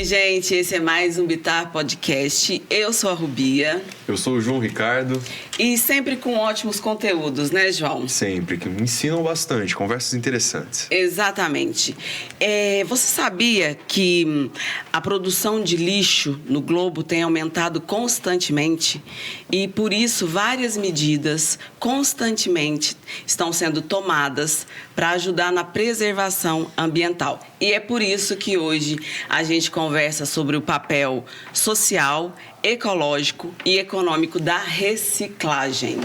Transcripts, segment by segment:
gente, esse é mais um Bitar Podcast. Eu sou a Rubia. Eu sou o João Ricardo. E sempre com ótimos conteúdos, né, João? Sempre, que me ensinam bastante, conversas interessantes. Exatamente. Você sabia que a produção de lixo no globo tem aumentado constantemente? E, por isso, várias medidas constantemente estão sendo tomadas para ajudar na preservação ambiental. E é por isso que hoje a gente conversa sobre o papel social, ecológico e econômico da reciclagem.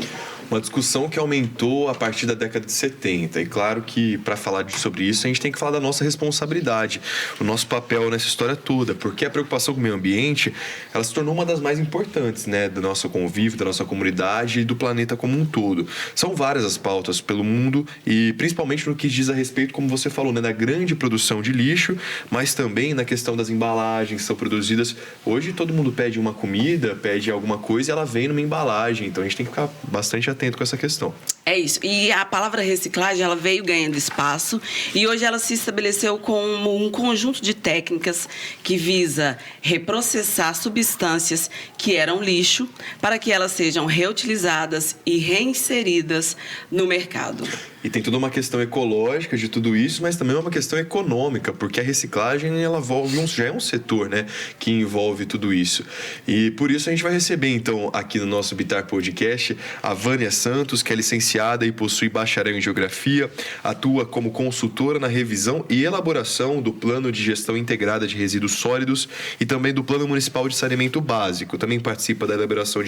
Uma discussão que aumentou a partir da década de 70. E claro que, para falar sobre isso, a gente tem que falar da nossa responsabilidade, o nosso papel nessa história toda, porque a preocupação com o meio ambiente, ela se tornou uma das mais importantes, né, do nosso convívio, da nossa comunidade e do planeta como um todo. São várias as pautas pelo mundo e principalmente no que diz a respeito, como você falou, né, da grande produção de lixo, mas também na questão das embalagens que são produzidas. Hoje todo mundo pede uma comida, pede alguma coisa e ela vem numa embalagem, então a gente tem que ficar bastante atento com essa questão. É isso. E a palavra reciclagem, ela veio ganhando espaço e hoje ela se estabeleceu como um conjunto de técnicas que visa reprocessar substâncias que eram lixo para que elas sejam reutilizadas e reinseridas no mercado. E tem toda uma questão ecológica de tudo isso, mas também uma questão econômica, porque a reciclagem ela já é um setor, né, que envolve tudo isso. E por isso a gente vai receber, então, aqui no nosso Bitar Podcast, a Vânia Santos, que é licenciada e possui bacharel em Geografia, atua como consultora na revisão e elaboração do Plano de Gestão Integrada de Resíduos Sólidos e também do Plano Municipal de Saneamento Básico. Também participa da elaboração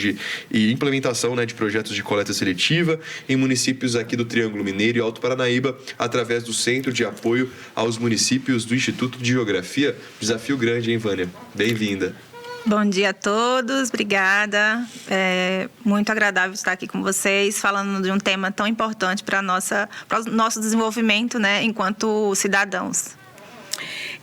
e implementação, né, de projetos de coleta seletiva em municípios aqui do Triângulo Mineiro e Alto Paranaíba, através do Centro de Apoio aos Municípios do Instituto de Geografia. Desafio grande, hein, Vânia? Bem-vinda. Bom dia a todos, obrigada. É muito agradável estar aqui com vocês, falando de um tema tão importante para o nosso desenvolvimento, né, enquanto cidadãos.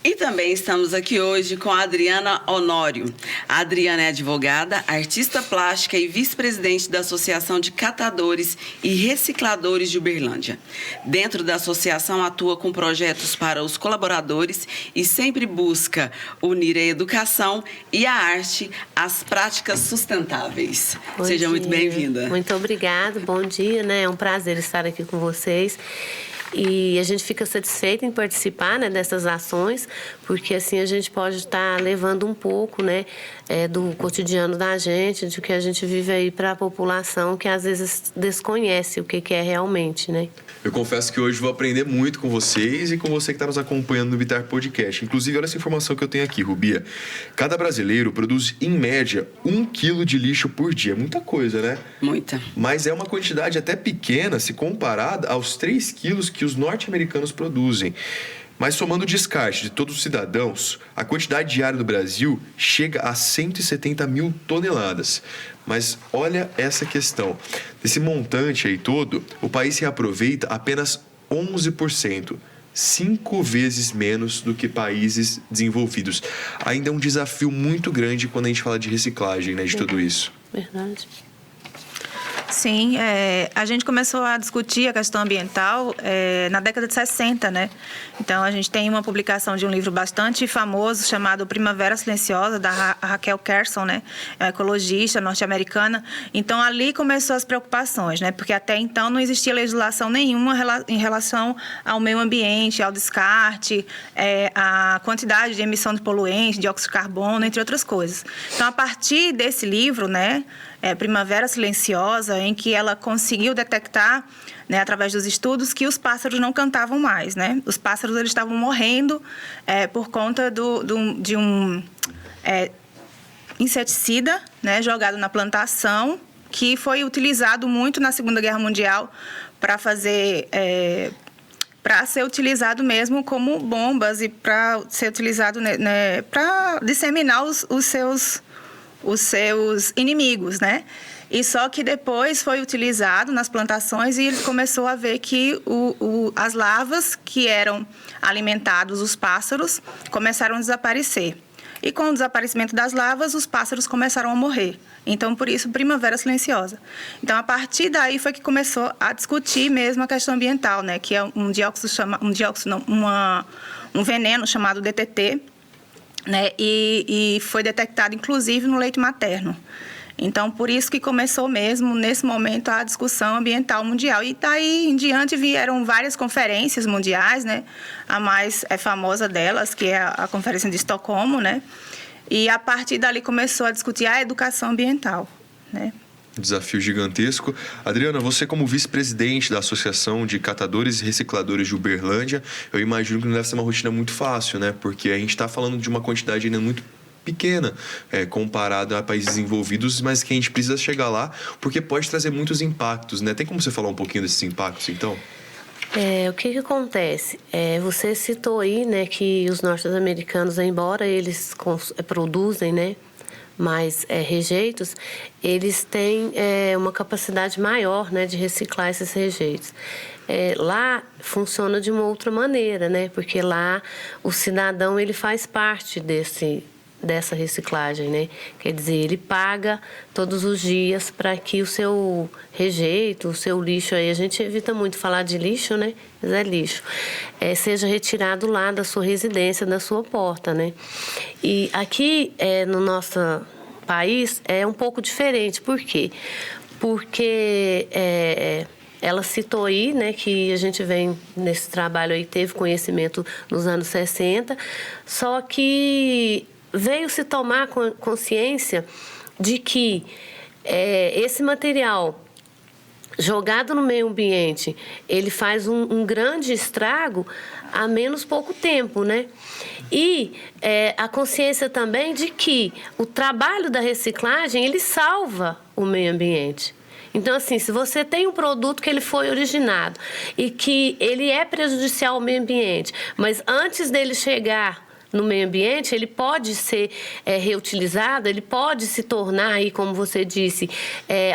E também estamos aqui hoje com a Adriana Honório. A Adriana é advogada, artista plástica e vice-presidente da Associação de Catadores e Recicladores de Uberlândia. Dentro da associação, atua com projetos para os colaboradores e sempre busca unir a educação e a arte às práticas sustentáveis. Seja muito bem-vinda. Muito obrigada, bom dia, né? É um prazer estar aqui com vocês. E a gente fica satisfeito em participar, né, dessas ações, porque assim a gente pode estar levando um pouco, né, do cotidiano da gente, de que a gente vive aí para a população que às vezes desconhece o que é realmente, né? Eu confesso que hoje vou aprender muito com vocês e com você que está nos acompanhando no Bitar Podcast. Inclusive, olha essa informação que eu tenho aqui, Rubia. Cada brasileiro produz, em média, 1 quilo de lixo por dia. Muita coisa, né? Muita. Mas é uma quantidade até pequena se comparada aos 3 quilos que os norte-americanos produzem. Mas somando o descarte de todos os cidadãos, a quantidade diária no Brasil chega a 170 mil toneladas. Mas olha essa questão. Desse montante aí todo, o país reaproveita apenas 11%. 5 vezes menos do que países desenvolvidos. Ainda é um desafio muito grande quando a gente fala de reciclagem, né, de tudo isso. Verdade. Sim, a gente começou a discutir a questão ambiental na década de 60, né? Então, a gente tem uma publicação de um livro bastante famoso chamado Primavera Silenciosa, da Raquel Carson, né? É uma ecologista norte-americana. Então, ali começou as preocupações, né? Porque até então não existia legislação nenhuma em relação ao meio ambiente, ao descarte, a quantidade de emissão de poluentes, dióxido de carbono, entre outras coisas. Então, a partir desse livro, né? Primavera Silenciosa, em que ela conseguiu detectar, né, através dos estudos, que os pássaros não cantavam mais, né? Os pássaros eles estavam morrendo por conta de um inseticida, né, jogado na plantação, que foi utilizado muito na Segunda Guerra Mundial para ser utilizado mesmo como bombas e para ser utilizado, né, para disseminar os seus inimigos, né? E só que depois foi utilizado nas plantações e ele começou a ver que as larvas que eram alimentados os pássaros começaram a desaparecer. E com o desaparecimento das larvas, os pássaros começaram a morrer. Então, por isso, Primavera Silenciosa. Então, a partir daí foi que começou a discutir mesmo a questão ambiental, né? Que é um veneno chamado DDT, né? E foi detectado, inclusive, no leite materno. Então, por isso que começou mesmo, nesse momento, a discussão ambiental mundial. E daí em diante vieram várias conferências mundiais, né? A mais famosa delas, que é a Conferência de Estocolmo, né? E a partir dali começou a discutir a educação ambiental, né? Desafio gigantesco. Adriana, você como vice-presidente da Associação de Catadores e Recicladores de Uberlândia, eu imagino que não deve ser uma rotina muito fácil, né? Porque a gente está falando de uma quantidade ainda muito pequena, comparada a países desenvolvidos, mas que a gente precisa chegar lá, porque pode trazer muitos impactos, né? Tem como você falar um pouquinho desses impactos, então? O que acontece? Você citou aí, né, que os norte-americanos, embora eles produzem, né, mais rejeitos, eles têm uma capacidade maior, né, de reciclar esses rejeitos. Lá funciona de uma outra maneira, né, porque lá o cidadão ele faz parte dessa reciclagem, né? Quer dizer, ele paga todos os dias para que o seu rejeito, o seu lixo, aí a gente evita muito falar de lixo, né? Mas é lixo, seja retirado lá da sua residência, da sua porta, né? E aqui no nosso país é um pouco diferente. Por quê? Porque ela citou aí, né, que a gente vem nesse trabalho aí, teve conhecimento nos anos 60, só que veio se tomar consciência de que esse material jogado no meio ambiente, ele faz um grande estrago há menos pouco tempo, né? E a consciência também de que o trabalho da reciclagem, ele salva o meio ambiente. Então, assim, se você tem um produto que ele foi originado e que ele é prejudicial ao meio ambiente, mas antes dele chegar no meio ambiente, ele pode ser reutilizado, ele pode se tornar, aí, como você disse,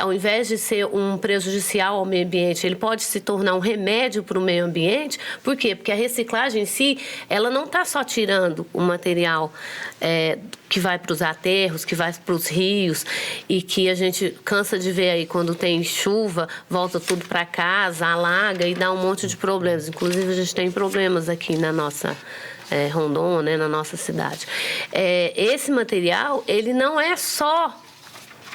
ao invés de ser um prejudicial ao meio ambiente, ele pode se tornar um remédio para o meio ambiente. Por quê? Porque a reciclagem em si, ela não está só tirando o material que vai para os aterros, que vai para os rios, e que a gente cansa de ver aí quando tem chuva, volta tudo para casa, alaga e dá um monte de problemas. Inclusive, a gente tem problemas aqui na nossa Rondon, né, na nossa cidade. Esse material, ele não é só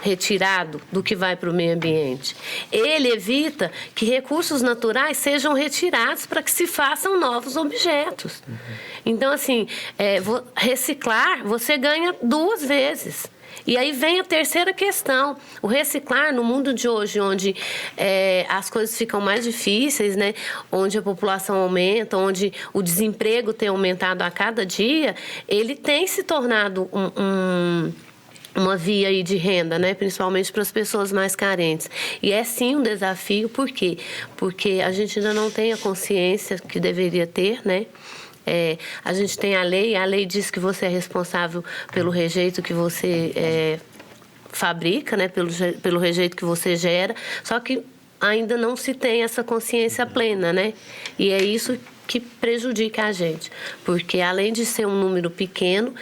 retirado do que vai para o meio ambiente. Ele evita que recursos naturais sejam retirados para que se façam novos objetos. Então, assim, reciclar, você ganha 2 vezes. E aí vem a terceira questão. O reciclar, no mundo de hoje, onde as coisas ficam mais difíceis, né? Onde a população aumenta, onde o desemprego tem aumentado a cada dia, ele tem se tornado uma via aí de renda, né? Principalmente para as pessoas mais carentes. E é sim um desafio, por quê? Porque a gente ainda não tem a consciência que deveria ter, né? A gente tem a lei diz que você é responsável pelo rejeito que você fabrica, né? Pelo rejeito que você gera, só que ainda não se tem essa consciência plena, né? E é isso que prejudica a gente, porque além de ser um número pequeno,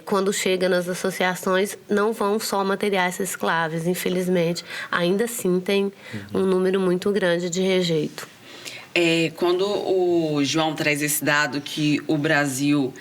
quando chega nas associações, não vão só materiais recicláveis, infelizmente, ainda assim tem um número muito grande de rejeito. Quando o João traz esse dado que o Brasil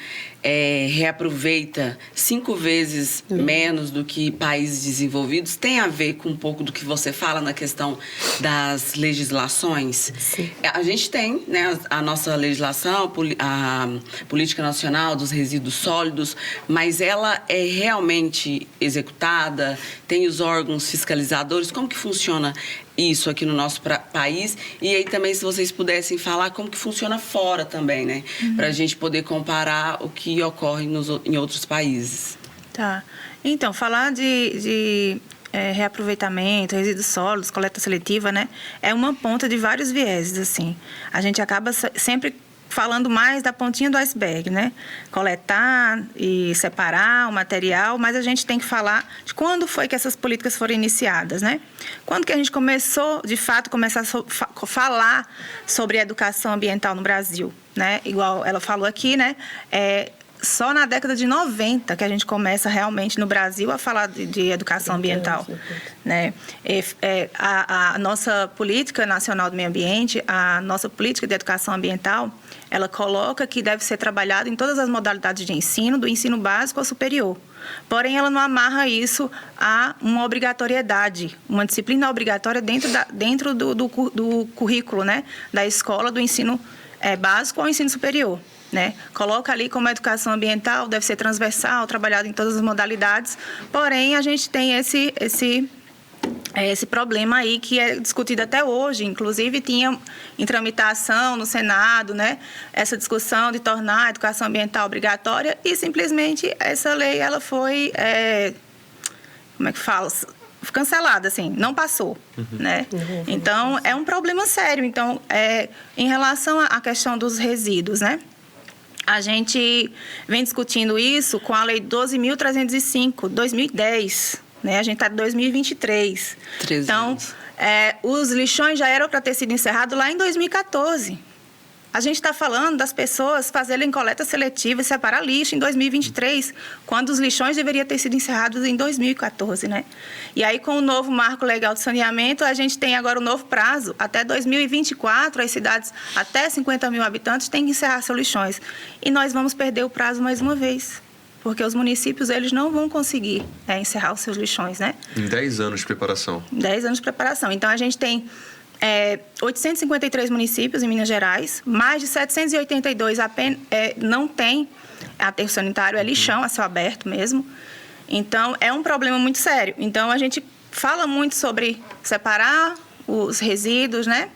reaproveita 5 vezes menos do que países desenvolvidos, tem a ver com um pouco do que você fala na questão das legislações? Sim. A gente tem, né, a nossa legislação, a Política Nacional dos Resíduos Sólidos, mas ela é realmente executada? Tem os órgãos fiscalizadores? Como que funciona isso aqui no nosso país? E aí também, se vocês pudessem falar como que funciona fora também, né? Para a gente poder comparar o que ocorre em outros países. Tá. Então, falar de reaproveitamento, resíduos sólidos, coleta seletiva, né? É uma ponta de vários vieses, assim. A gente acaba sempre falando mais da pontinha do iceberg, né? Coletar e separar o material, mas a gente tem que falar de quando foi que essas políticas foram iniciadas, né? Quando que a gente começou, de fato, a falar sobre a educação ambiental no Brasil, né? Igual ela falou aqui, né? só na década de 90 que a gente começa realmente no Brasil a falar de educação ambiental, né? A nossa política nacional do meio ambiente, a nossa política de educação ambiental, ela coloca que deve ser trabalhado em todas as modalidades de ensino, do ensino básico ao superior. Porém, ela não amarra isso a uma obrigatoriedade, uma disciplina obrigatória dentro do currículo, né, da escola, do ensino básico ao ensino superior. Né? Coloca ali como a educação ambiental deve ser transversal, trabalhada em todas as modalidades, porém a gente tem esse problema aí que é discutido até hoje, inclusive tinha em tramitação no Senado, né, essa discussão de tornar a educação ambiental obrigatória e simplesmente essa lei ela foi, como é que fala? Cancelada, assim, não passou, né? Então, é um problema sério. Então, em relação à questão dos resíduos, né? A gente vem discutindo isso com a Lei 12.305, 2010, né? A gente está em 2023. Então, os lixões já eram para ter sido encerrados lá em 2014. A gente está falando das pessoas fazerem coleta seletiva e separar lixo em 2023, quando os lixões deveriam ter sido encerrados em 2014, né? E aí, com o novo marco legal de saneamento, a gente tem agora o novo prazo. Até 2024, as cidades até 50 mil habitantes têm que encerrar seus lixões. E nós vamos perder o prazo mais uma vez, porque os municípios eles não vão conseguir encerrar os seus lixões, né? Em 10 anos de preparação. 10 anos de preparação. Então, a gente tem 853 municípios em Minas Gerais, mais de 782 não tem aterro sanitário, é lixão a céu aberto mesmo. Então, é um problema muito sério. Então, a gente fala muito sobre separar os resíduos, né?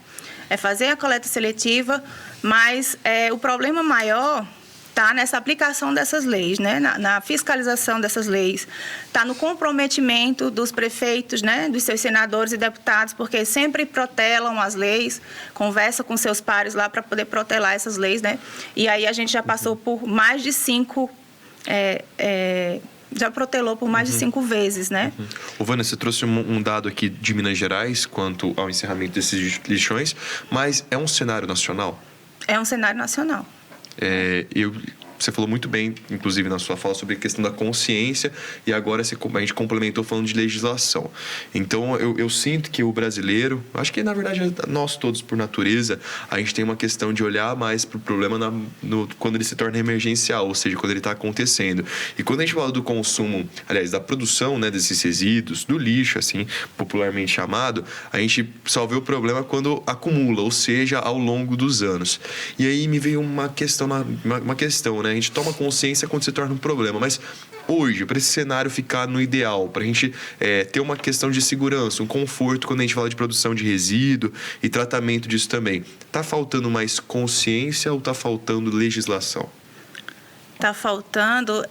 Fazer a coleta seletiva, mas o problema maior está nessa aplicação dessas leis, né? Na fiscalização dessas leis, está no comprometimento dos prefeitos, né? Dos seus senadores e deputados, porque sempre protelam as leis, conversa com seus pares lá para poder protelar essas leis, né? E aí a gente já passou por mais de 5... já protelou por mais de 5 vezes, né? Vânia, você trouxe um dado aqui de Minas Gerais quanto ao encerramento desses lixões, mas é um cenário nacional? É um cenário nacional. Você falou muito bem, inclusive na sua fala, sobre a questão da consciência e agora a gente complementou falando de legislação. Então, eu sinto que o brasileiro, acho que na verdade nós todos por natureza, a gente tem uma questão de olhar mais para o problema quando ele se torna emergencial, ou seja, quando ele está acontecendo. E quando a gente fala do consumo, aliás, da produção, né, desses resíduos, do lixo, assim, popularmente chamado, a gente só vê o problema quando acumula, ou seja, ao longo dos anos. E aí me veio uma questão, né? A gente toma consciência quando se torna um problema, mas hoje, para esse cenário ficar no ideal, para a gente ter uma questão de segurança, um conforto quando a gente fala de produção de resíduo e tratamento disso também, está faltando mais consciência ou está faltando legislação? Está faltando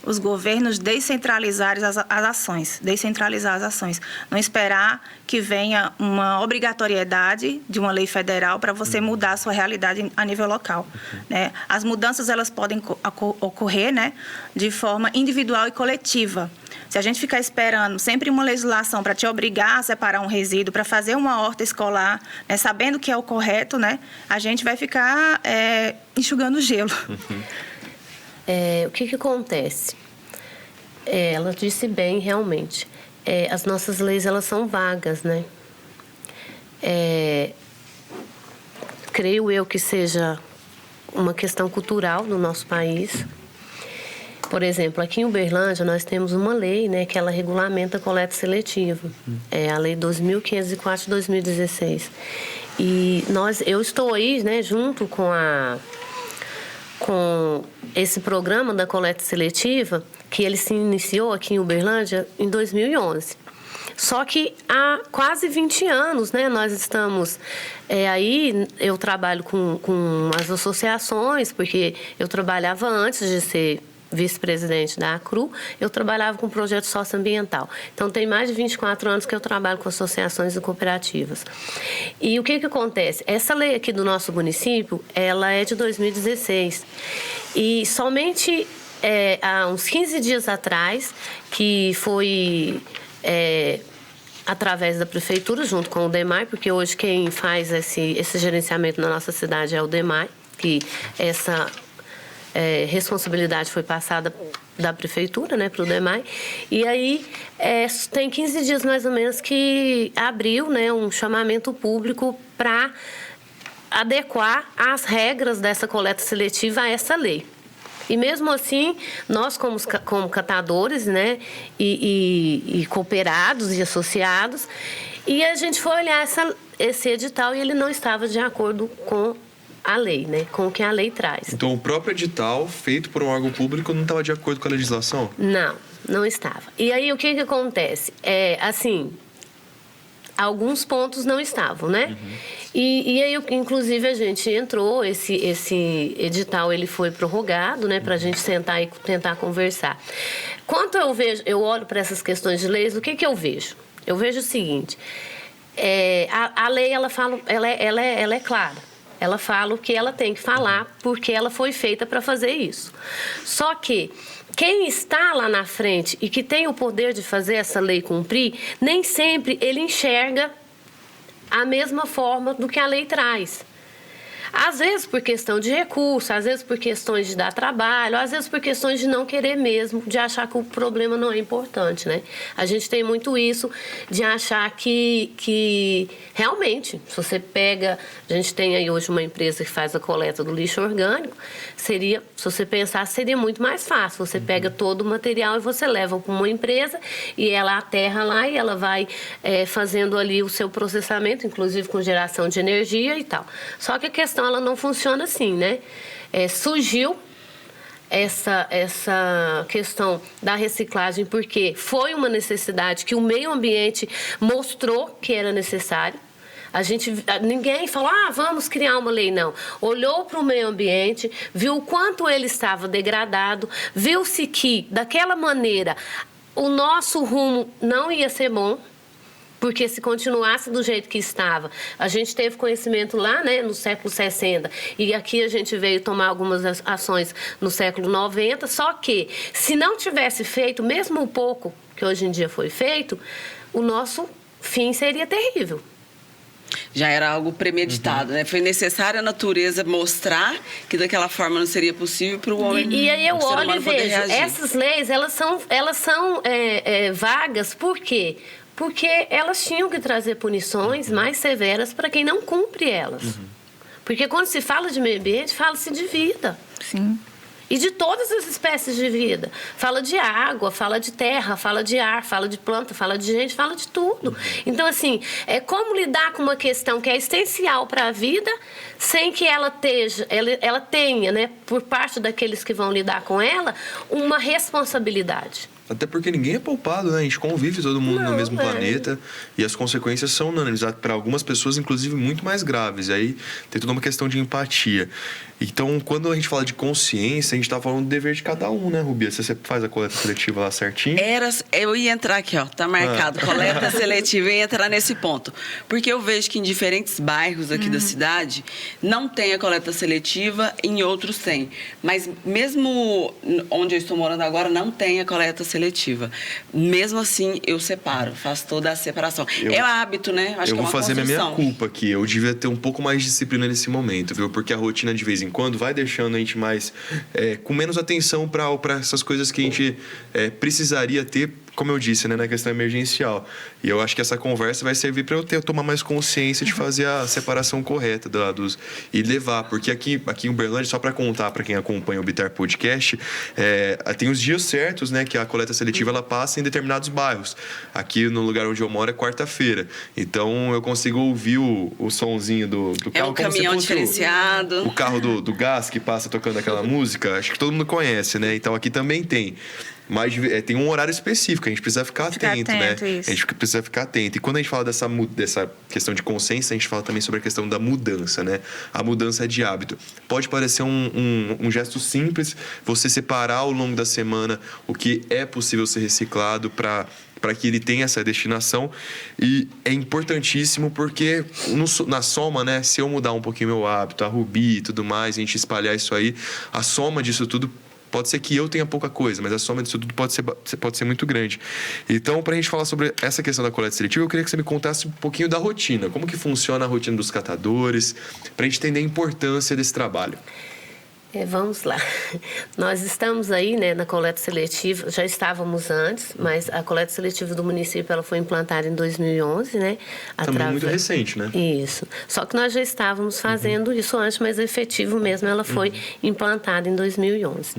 os governos descentralizar as ações, não esperar que venha uma obrigatoriedade de uma lei federal para você mudar a sua realidade a nível local, né? As mudanças elas podem ocorrer, né, de forma individual e coletiva. Se a gente ficar esperando sempre uma legislação para te obrigar a separar um resíduo, para fazer uma horta escolar, né, sabendo que é o correto, né, a gente vai ficar enxugando gelo. O que acontece? Ela disse bem, realmente. As nossas leis, elas são vagas, né? Creio eu que seja uma questão cultural no nosso país. Por exemplo, aqui em Uberlândia, nós temos uma lei, né, que ela regulamenta a coleta seletiva. É a Lei 2.504 de 2016. E eu estou aí, né, junto com esse programa da coleta seletiva, que ele se iniciou aqui em Uberlândia em 2011. Só que há quase 20 anos, né, nós estamos aí, eu trabalho com as associações, porque eu trabalhava antes de ser vice-presidente da ACRU, eu trabalhava com projeto socioambiental. Então, tem mais de 24 anos que eu trabalho com associações e cooperativas. E o que acontece? Essa lei aqui do nosso município, ela é de 2016. E somente há uns 15 dias atrás, que foi através da prefeitura, junto com o DEMAI, porque hoje quem faz esse gerenciamento na nossa cidade é o DEMAI, que responsabilidade foi passada da prefeitura, né, para o DEMAI. E aí tem 15 dias mais ou menos que abriu, né, um chamamento público para adequar as regras dessa coleta seletiva a essa lei. E mesmo assim, nós como catadores, né, e cooperados e associados, e a gente foi olhar esse edital e ele não estava de acordo com a lei, né, com o que a lei traz. Então, o próprio edital feito por um órgão público não estava de acordo com a legislação? Não estava. E aí, o que acontece? Assim, alguns pontos não estavam, né? E aí, inclusive, a gente entrou, esse edital ele foi prorrogado, né, para a gente sentar e tentar conversar. Quanto eu olho para essas questões de leis, o que eu vejo? Eu vejo o seguinte: a lei ela é clara. Ela fala o que ela tem que falar porque ela foi feita para fazer isso. Só que quem está lá na frente e que tem o poder de fazer essa lei cumprir, nem sempre ele enxerga a mesma forma do que a lei traz. Às vezes por questão de recurso, às vezes por questões de dar trabalho, às vezes por questões de não querer mesmo, de achar que o problema não é importante, né? A gente tem muito isso de achar que realmente, se você pega... A gente tem aí hoje uma empresa que faz a coleta do lixo orgânico, se você pensar, seria muito mais fácil. Você pega todo o material e você leva para uma empresa e ela aterra lá e ela vai fazendo ali o seu processamento, inclusive com geração de energia e tal. Só que a questão ela não funciona assim, né? Surgiu essa questão da reciclagem porque foi uma necessidade que o meio ambiente mostrou que era necessário. Ninguém falou, vamos criar uma lei, não. Olhou para o meio ambiente, viu o quanto ele estava degradado, viu-se que, daquela maneira, o nosso rumo não ia ser bom, porque se continuasse do jeito que estava, a gente teve conhecimento lá, né, no século 60, e aqui a gente veio tomar algumas ações no século 90, só que se não tivesse feito, mesmo o pouco que hoje em dia foi feito, o nosso fim seria terrível. Já era algo premeditado, né? Foi necessário a natureza mostrar que daquela forma não seria possível para o homem. E aí eu olho e vejo, essas leis, elas são vagas, por quê? Porque elas tinham que trazer punições mais severas para quem não cumpre elas. Porque quando se fala de meio ambiente, fala-se de vida. Sim. E de todas as espécies de vida. Fala de água, fala de terra, fala de ar, fala de planta, fala de gente, fala de tudo. Então, assim, como lidar com uma questão que é essencial para a vida, sem que ela tenha, né, por parte daqueles que vão lidar com ela, uma responsabilidade. Até porque ninguém é poupado, né? A gente convive todo mundo no mesmo planeta e as consequências são unânimes. Para algumas pessoas, inclusive, muito mais graves. Aí tem toda uma questão de empatia. Então, quando a gente fala de consciência, a gente está falando do dever de cada um, né, Rubia? Você faz a coleta seletiva lá certinho? Eu ia entrar aqui, ó, tá marcado, coleta seletiva, eu ia entrar nesse ponto. Porque eu vejo que em diferentes bairros aqui da cidade não tem a coleta seletiva, em outros tem. Mas mesmo onde eu estou morando agora, não tem a coleta seletiva. Mesmo assim, eu separo, faço toda a separação. É hábito, né? Acho que é uma construção. Eu vou fazer minha culpa aqui. Eu devia ter um pouco mais de disciplina nesse momento, viu? Porque a rotina, de vez em quando, vai deixando a gente mais... com menos atenção para essas coisas que a gente precisaria ter, como eu disse, né, na questão emergencial. E eu acho que essa conversa vai servir para eu tomar mais consciência de fazer a separação correta e levar. Porque aqui em Uberlândia, só para contar para quem acompanha o Bitar Podcast, tem os dias certos, né, que a coleta seletiva ela passa em determinados bairros. Aqui no lugar onde eu moro é quarta-feira. Então eu consigo ouvir o sonzinho do carro. É um caminhão diferenciado. O carro do gás que passa tocando aquela música. Acho que todo mundo conhece, né? Então aqui também tem. Mas tem um horário específico, a gente precisa ficar atento, né? Isso. A gente precisa ficar atento. E quando a gente fala dessa questão de consciência, a gente fala também sobre a questão da mudança, né? A mudança de hábito. Pode parecer um gesto simples, você separar ao longo da semana o que é possível ser reciclado para que ele tenha essa destinação. E é importantíssimo porque na soma, né? Se eu mudar um pouquinho meu hábito, a Rubi e tudo mais, a gente espalhar isso aí, a soma disso tudo pode ser que eu tenha pouca coisa, mas a soma disso tudo pode ser muito grande. Então, para a gente falar sobre essa questão da coleta seletiva, eu queria que você me contasse um pouquinho da rotina. Como que funciona a rotina dos catadores, para a gente entender a importância desse trabalho. Vamos lá. Nós estamos aí, né, na coleta seletiva, já estávamos antes, mas a coleta seletiva do município ela foi implantada em 2011, né? Também muito recente, né? Isso. Só que nós já estávamos fazendo isso antes, mas efetivo mesmo ela foi implantada em 2011.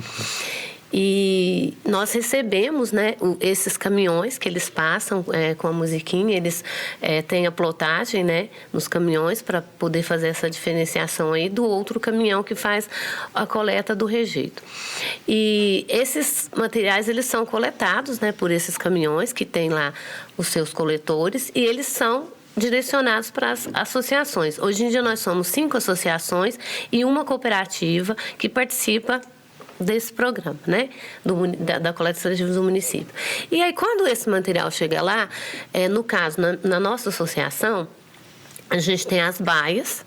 E nós recebemos, né, esses caminhões que eles passam com a musiquinha, eles têm a plotagem, né, nos caminhões para poder fazer essa diferenciação aí do outro caminhão que faz a coleta do rejeito. E esses materiais, eles são coletados, né, por esses caminhões que têm lá os seus coletores e eles são direcionados para as associações. Hoje em dia nós somos 5 associações e uma cooperativa que participa desse programa, né? Da coleta seletiva do município. E aí, quando esse material chega lá, no caso, na nossa associação, a gente tem as baias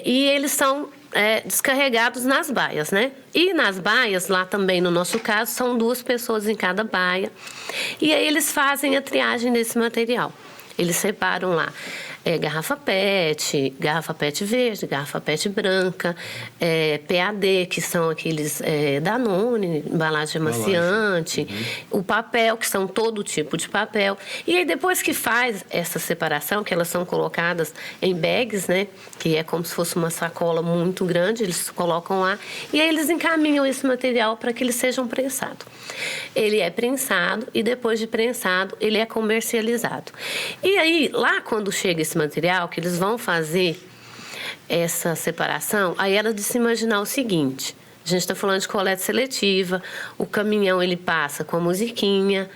e eles são descarregados nas baias, né? E nas baias, lá também no nosso caso, são 2 pessoas em cada baia. E aí eles fazem a triagem desse material. Eles separam lá garrafa PET verde, garrafa PET branca, PAD, que são aqueles Danone, embalagem amaciante, o papel, que são todo tipo de papel. E aí, depois que faz essa separação, que elas são colocadas em bags, né, que é como se fosse uma sacola muito grande, eles colocam lá, e aí eles encaminham esse material para que eles sejam prensados. Ele é prensado e, depois de prensado, ele é comercializado. E aí, lá quando chega esse material, que eles vão fazer essa separação, aí era de se imaginar o seguinte: a gente está falando de coleta seletiva, o caminhão ele passa com a musiquinha,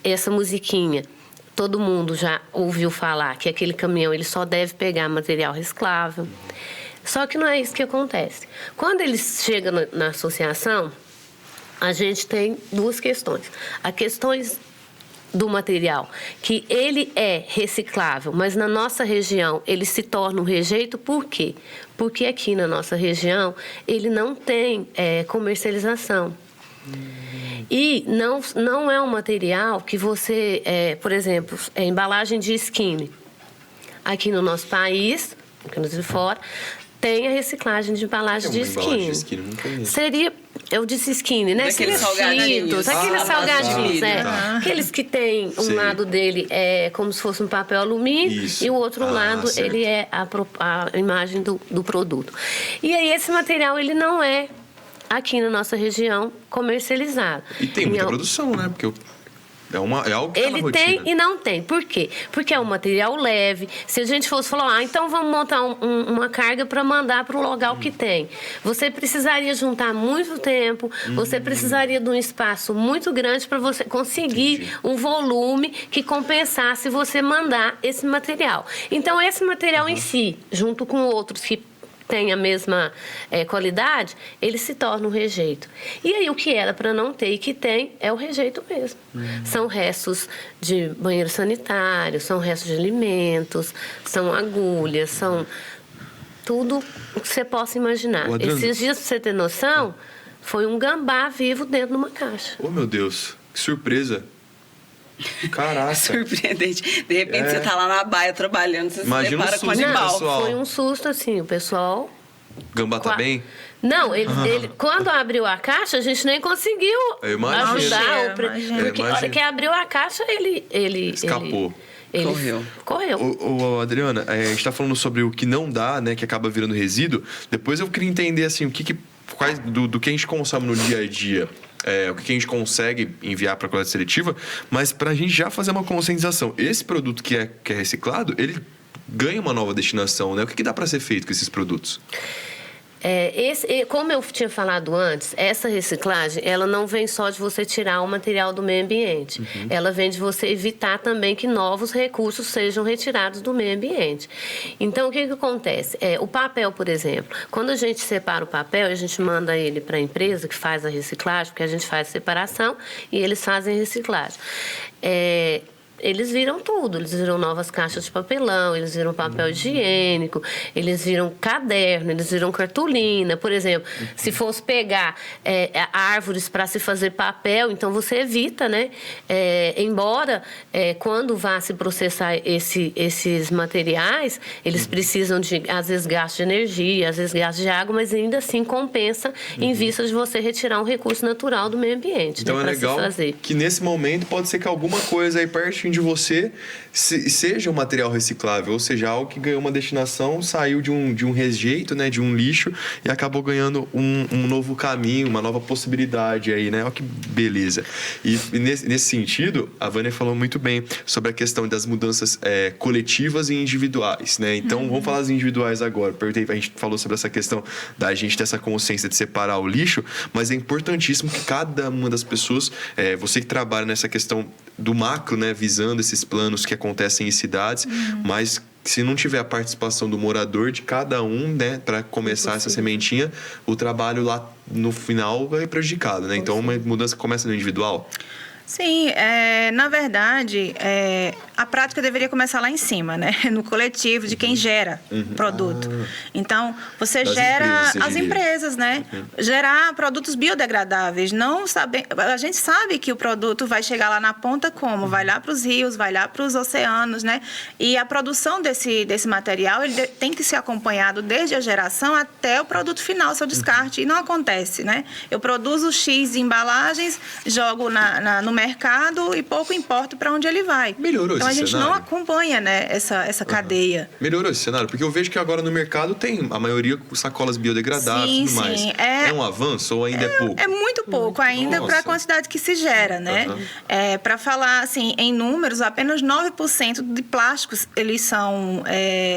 essa musiquinha, todo mundo já ouviu falar que aquele caminhão ele só deve pegar material reciclável. Só que não é isso que acontece. Quando eles chegam na associação, a gente tem 2 questões. A questões do material, que ele é reciclável, mas na nossa região ele se torna um rejeito, por quê? Porque aqui na nossa região ele não tem comercialização. E não é um material que você, por exemplo, embalagem de skinny. Aqui no nosso país, aqui no de fora, tem a reciclagem de embalagem de skinny. Seria, eu disse skinny, né? Aqueles salgadinhos. Aqueles salgadinhos, aqueles que tem lado dele é como se fosse um papel alumínio. Isso. E o outro lado certo. Ele é a imagem do produto. E aí esse material ele não é aqui na nossa região comercializado. E tem muita produção, né? Porque é algo que ele tem e não tem. Por quê? Porque é um material leve. Se a gente fosse falar, então vamos montar uma carga para mandar para o local que tem. Você precisaria juntar muito tempo, você precisaria de um espaço muito grande para você conseguir um volume que compensasse você mandar esse material. Então, esse material em si, junto com outros que tem a mesma qualidade, ele se torna um rejeito. E aí o que era para não ter e que tem é o rejeito mesmo. São restos de banheiro sanitário, são restos de alimentos, são agulhas, são tudo o que você possa imaginar. Esses dias, para você ter noção, foi um gambá vivo dentro de uma caixa. Oh, meu Deus, que surpresa! Caraca. Surpreendente. De repente você tá lá na baia trabalhando, você se depara com o animal. animal. Não, foi um susto assim, o pessoal... Gambá tá bem? Não, ele quando abriu a caixa, a gente nem conseguiu ajudar. Porque a hora que abriu a caixa, ele escapou. Correu. Ô, Adriana, a gente tá falando sobre o que não dá, né, que acaba virando resíduo. Depois eu queria entender, assim, do que a gente consome no dia a dia. O que a gente consegue enviar para a coleta seletiva, mas para a gente já fazer uma conscientização. Esse produto que é reciclado, ele ganha uma nova destinação, né? O que dá para ser feito com esses produtos? Como eu tinha falado antes, essa reciclagem, ela não vem só de você tirar o material do meio ambiente. Ela vem de você evitar também que novos recursos sejam retirados do meio ambiente. Então, o que acontece? O papel, por exemplo, quando a gente separa o papel, a gente manda ele para a empresa que faz a reciclagem, porque a gente faz a separação e eles fazem a reciclagem. eles viram tudo. Eles viram novas caixas de papelão, eles viram papel higiênico, eles viram caderno, eles viram cartolina. Por exemplo, se fosse pegar árvores para se fazer papel, então você evita, né? Embora quando vá se processar esses materiais, eles precisam de, às vezes, gasto de energia, às vezes gasto de água, mas ainda assim compensa em vista de você retirar um recurso natural do meio ambiente. Então, né, é legal que nesse momento pode ser que alguma coisa aí pertinho de você seja um material reciclável, ou seja, algo que ganhou uma destinação, saiu de um rejeito, né, de um lixo e acabou ganhando um novo caminho, uma nova possibilidade aí, né? Olha que beleza. E nesse sentido, a Vânia falou muito bem sobre a questão das mudanças coletivas e individuais, né? Então, vamos falar das individuais agora. A gente falou sobre essa questão da gente ter essa consciência de separar o lixo, mas é importantíssimo que cada uma das pessoas, você que trabalha nessa questão do macro, né, visando esses planos que acontecem em cidades, mas se não tiver a participação do morador, de cada um, né, para começar essa sementinha, o trabalho lá no final é prejudicado, né? Então, uma mudança começa no individual. Sim, na verdade, a prática deveria começar lá em cima, né? No coletivo de quem gera produto. Então, você gera as empresas, né? Gerar produtos biodegradáveis. A gente sabe que o produto vai chegar lá na ponta como? Vai lá para os rios, vai lá para os oceanos, né? E a produção desse material, ele tem que ser acompanhado desde a geração até o produto final, seu descarte. E não acontece, né? Eu produzo X embalagens, jogo no mercado e pouco importa para onde ele vai. Melhorou então, esse a gente cenário? não acompanha, né, essa cadeia. Melhorou esse cenário? Porque eu vejo que agora no mercado tem a maioria com sacolas biodegradáveis e tudo mais. É um avanço ou ainda é pouco? É muito pouco ainda para a quantidade que se gera, né? Para falar, assim, em números, apenas 9% de plásticos eles são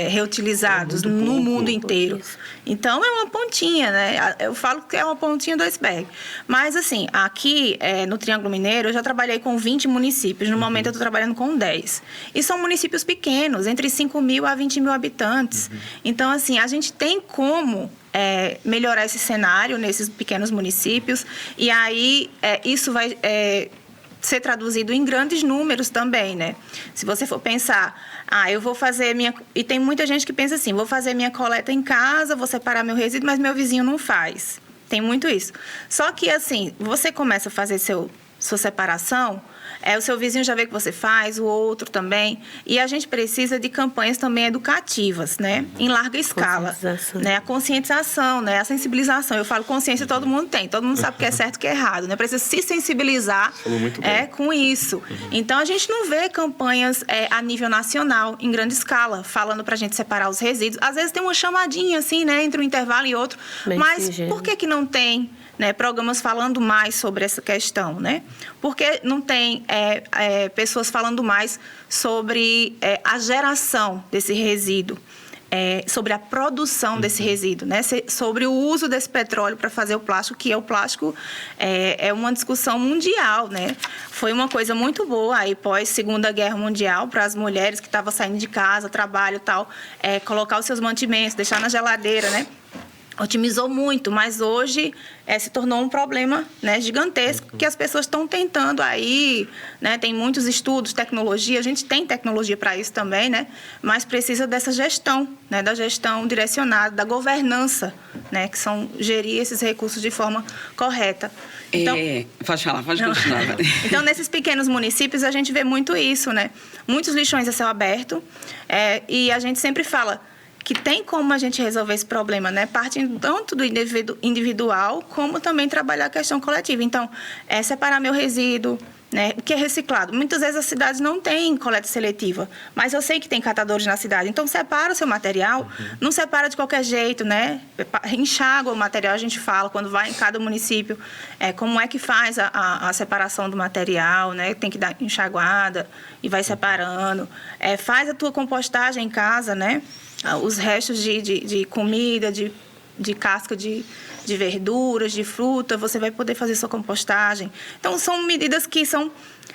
reutilizados no mundo inteiro. Então, é uma pontinha, né? Eu falo que é uma pontinha do iceberg. Mas, assim, aqui no Triângulo Mineiro, eu já trabalhei com 20 municípios. No momento, eu estou trabalhando com 10. E são municípios pequenos, entre 5 mil a 20 mil habitantes. Então, assim, a gente tem como melhorar esse cenário nesses pequenos municípios. E aí, isso vai ser traduzido em grandes números também, né? Se você for pensar, eu vou fazer minha... E tem muita gente que pensa assim, vou fazer minha coleta em casa, vou separar meu resíduo, mas meu vizinho não faz. Tem muito isso. Só que, assim, você começa a fazer sua separação, o seu vizinho já vê que você faz, o outro também. E a gente precisa de campanhas também educativas, né? Em larga escala. Né? A conscientização, né? A sensibilização. Eu falo consciência, todo mundo tem. Todo mundo sabe o que é certo e o que é errado, né? Precisa se sensibilizar com isso. Então, a gente não vê campanhas a nível nacional, em grande escala, falando pra gente separar os resíduos. Às vezes tem uma chamadinha, assim, né? Entre um intervalo e outro. Mas por que não tem... né, programas falando mais sobre essa questão, né? Porque não tem pessoas falando mais sobre a geração desse resíduo, sobre a produção desse resíduo, né? Sobre o uso desse petróleo para fazer o plástico, que o plástico é uma discussão mundial, né? Foi uma coisa muito boa aí pós Segunda Guerra Mundial para as mulheres que estavam saindo de casa, trabalho e tal, colocar os seus mantimentos, deixar na geladeira, né? Otimizou muito, mas hoje se tornou um problema, né, gigantesco, que as pessoas estão tentando aí, né, tem muitos estudos, tecnologia, a gente tem tecnologia para isso também, né, mas precisa dessa gestão, né, da gestão direcionada, da governança, né, que são gerir esses recursos de forma correta. Então, pode falar, pode continuar. Então, nesses pequenos municípios, a gente vê muito isso, né, muitos lixões a céu aberto, e a gente sempre fala que tem como a gente resolver esse problema, né? Partindo tanto do individual, como também trabalhar a questão coletiva. Então, separar meu resíduo, né? O que é reciclado. Muitas vezes as cidades não têm coleta seletiva, mas eu sei que tem catadores na cidade. Então, separa o seu material, não separa de qualquer jeito, né? Enxágua o material, a gente fala, quando vai em cada município, como é que faz a separação do material, né? Tem que dar enxaguada e vai separando. Faz a tua compostagem em casa, né? Os restos de comida, de casca de verduras, de fruta, você vai poder fazer sua compostagem. Então, são medidas que são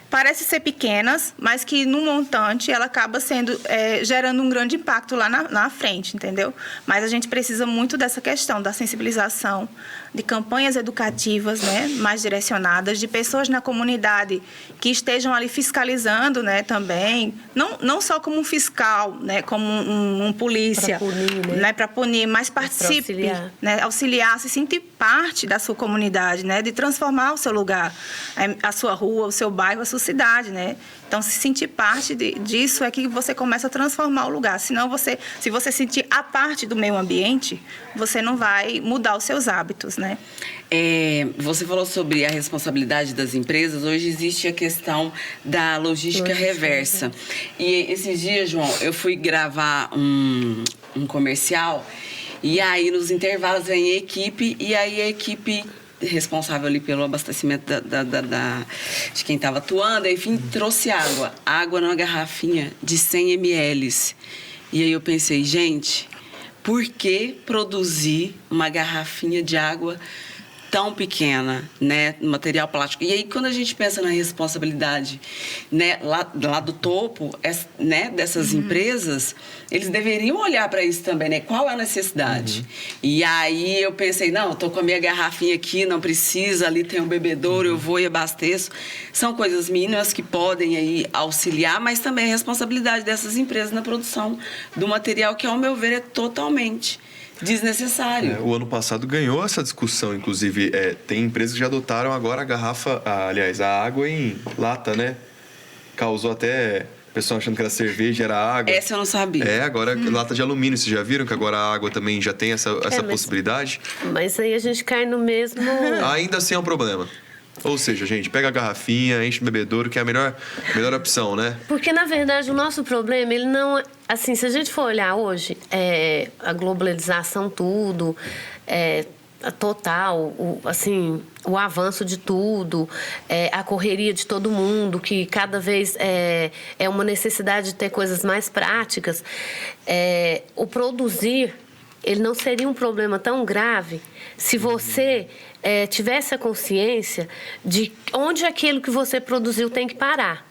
parece ser pequenas, mas que no montante ela acaba sendo gerando um grande impacto lá na frente, entendeu? Mas a gente precisa muito dessa questão da sensibilização, de campanhas educativas, né, mais direcionadas, de pessoas na comunidade que estejam ali fiscalizando, né, também, não só como um fiscal, né, como um polícia, para punir, mas participe, né, auxiliar, se sentir parte da sua comunidade, né, de transformar o seu lugar, a sua rua, o seu bairro, a sua cidade, né? Então, se sentir parte disso é que você começa a transformar o lugar. Senão, se você sentir a parte do meio ambiente, você não vai mudar os seus hábitos, né? Você falou sobre a responsabilidade das empresas. Hoje existe a questão da logística reversa. E esses dias, João, eu fui gravar um comercial e aí, nos intervalos, vem a equipe e aí a equipe responsável ali pelo abastecimento de quem estava atuando, enfim, trouxe água numa garrafinha de 100 ml. E aí eu pensei, gente, por que produzir uma garrafinha de água tão pequena, né, no material plástico? E aí, quando a gente pensa na responsabilidade, né, lá do topo, né, dessas empresas, eles deveriam olhar para isso também, né? Qual é a necessidade? E aí eu pensei, não, eu tô com a minha garrafinha aqui, não precisa, ali tem um bebedouro, eu vou e abasteço. São coisas mínimas que podem aí auxiliar, mas também a responsabilidade dessas empresas na produção do material que, ao meu ver, é totalmente desnecessário. O ano passado ganhou essa discussão, inclusive. Tem empresas que já adotaram agora a garrafa, a água em lata, né? Causou até o pessoal achando que era cerveja, era água. Essa eu não sabia. Agora lata de alumínio. Vocês já viram que agora a água também já tem essa possibilidade? Mas aí a gente cai no mesmo... Ainda assim é um problema. Ou seja, gente, pega a garrafinha, enche o bebedouro, que é a melhor opção, né? Porque, na verdade, o nosso problema, ele não... Assim, se a gente for olhar hoje, a globalização, tudo, a total, o avanço de tudo, a correria de todo mundo, que cada vez é uma necessidade de ter coisas mais práticas, o produzir, ele não seria um problema tão grave se você tivesse a consciência de onde aquilo que você produziu tem que parar.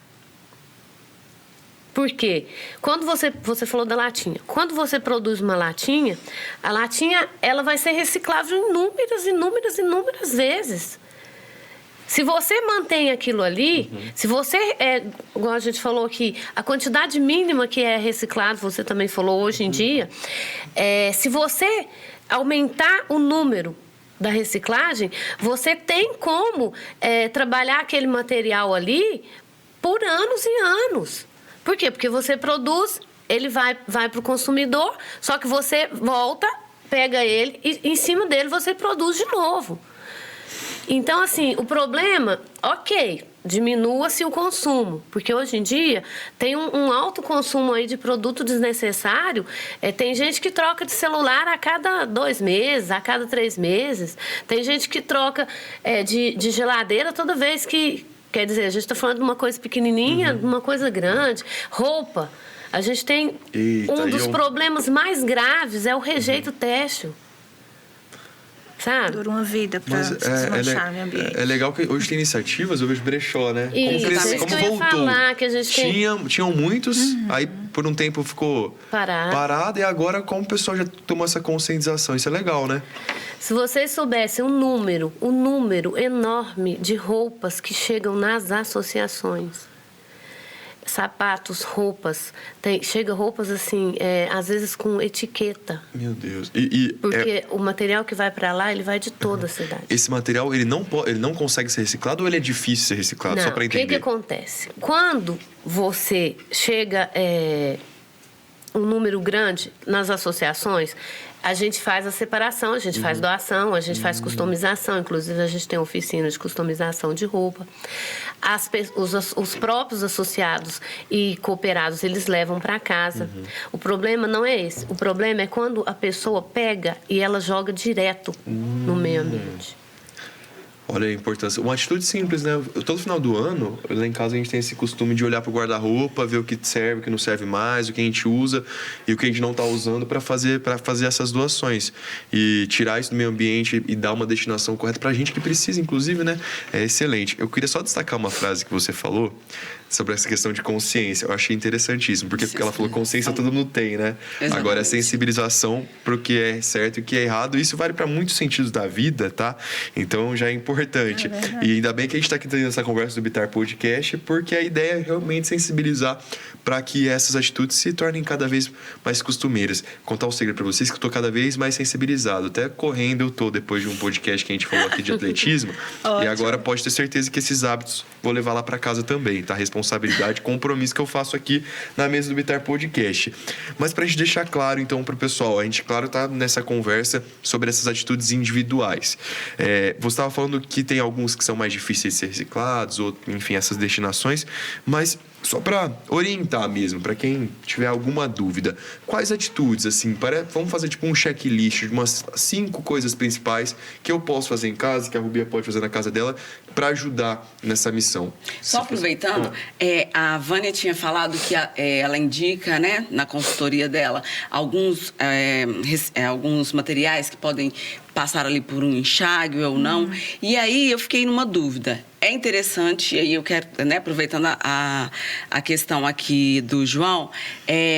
Por quê? Quando você falou da latinha. Quando você produz uma latinha, a latinha ela vai ser reciclável inúmeras vezes. Se você mantém aquilo ali, se você, igual a gente falou aqui, a quantidade mínima que é reciclado, você também falou hoje em dia, se você aumentar o número da reciclagem, você tem como trabalhar aquele material ali por anos e anos. Por quê? Porque você produz, ele vai para o consumidor, só que você volta, pega ele e em cima dele você produz de novo. Então, assim, o problema, diminua-se o consumo, porque hoje em dia tem um alto consumo aí de produto desnecessário. Tem gente que troca de celular a cada 2 meses, a cada 3 meses. Tem gente que troca de geladeira toda vez que... Quer dizer, a gente está falando de uma coisa pequenininha, de uma coisa grande. Roupa. A gente tem... um dos problemas mais graves é o rejeito têxtil. Sabe? Dura uma vida para desmanchar o meio ambiente. É legal que hoje tem iniciativas, eu vejo brechó, né? Como voltou. Falar, que a gente tinham muitos, aí por um tempo ficou parado e agora como o pessoal já tomou essa conscientização. Isso é legal, né? Se vocês soubessem um número enorme de roupas que chegam nas associações, sapatos, roupas, chega roupas assim, às vezes com etiqueta. Meu Deus. Porque o material que vai para lá, ele vai de toda a cidade. Esse material, ele não consegue ser reciclado ou ele é difícil ser reciclado? Não, só para entender. O que acontece? Quando você chega um número grande nas associações, a gente faz a separação, a gente faz doação, a gente faz customização. Inclusive, a gente tem oficina de customização de roupa. Os próprios associados e cooperados, eles levam para casa. O problema não é esse. O problema é quando a pessoa pega e ela joga direto no meio ambiente. Olha a importância. Uma atitude simples, né? Todo final do ano, lá em casa a gente tem esse costume de olhar pro guarda-roupa, ver o que serve, o que não serve mais, o que a gente usa e o que a gente não está usando para fazer essas doações. E tirar isso do meio ambiente e dar uma destinação correta pra gente que precisa, inclusive, né? É excelente. Eu queria só destacar uma frase que você falou sobre essa questão de consciência. Eu achei interessantíssimo, porque ela falou consciência todo mundo tem, né? Exatamente. Agora é sensibilização pro que é certo e o que é errado. Isso vale para muitos sentidos da vida, tá? Então já é importante. E ainda bem que a gente está aqui tendo essa conversa do Bitar Podcast, porque a ideia é realmente sensibilizar para que essas atitudes se tornem cada vez mais costumeiras. Contar um segredo para vocês que eu tô cada vez mais sensibilizado. Até correndo eu tô depois de um podcast que a gente falou aqui de atletismo. E agora pode ter certeza que esses hábitos vou levar lá para casa também, tá? Responsabilidade, compromisso que eu faço aqui na mesa do Bitar Podcast. Mas pra gente deixar claro, então, pro pessoal, a gente, claro, tá nessa conversa sobre essas atitudes individuais. Você estava falando que tem alguns que são mais difíceis de ser reciclados, ou, enfim, essas destinações, mas só para orientar mesmo, para quem tiver alguma dúvida, quais atitudes, assim, vamos fazer tipo um checklist de umas 5 coisas principais que eu posso fazer em casa, que a Rubia pode fazer na casa dela, para ajudar nessa missão. Só aproveitando, a Vânia tinha falado que ela indica, né, na consultoria dela, alguns materiais que podem passar ali por um enxágue ou não. E aí eu fiquei numa dúvida. É interessante, e aí eu quero, né, aproveitando a questão aqui do João,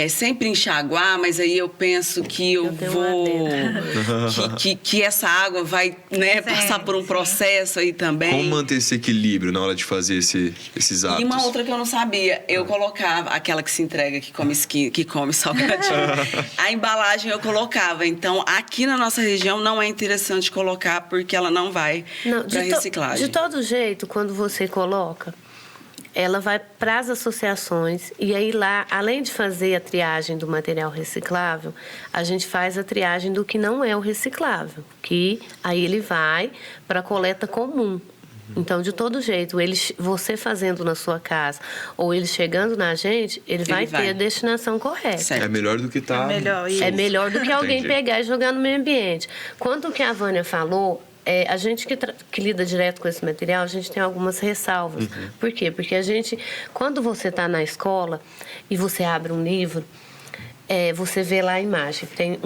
sempre enxaguar, mas aí eu penso que eu vou... que essa água vai, né, passar por um processo aí também. Como manter esse equilíbrio na hora de fazer esses hábitos? E uma outra que eu não sabia, eu colocava aquela que se entrega, que come salgadinho. A embalagem eu colocava. Então, aqui na nossa região não é interessante colocar, porque ela não vai para reciclagem. De todo jeito, quando você coloca, ela vai para as associações e aí lá, além de fazer a triagem do material reciclável, a gente faz a triagem do que não é o reciclável, que aí ele vai para a coleta comum. Então, de todo jeito, você fazendo na sua casa ou ele chegando na gente, ele vai ter a destinação correta. Certo. É melhor do que tá... É melhor do que alguém pegar e jogar no meio ambiente. Quanto que a Vânia falou, a gente que lida direto com esse material, a gente tem algumas ressalvas. Por quê? Porque a gente, quando você está na escola e você abre um livro, você vê lá a imagem. Tem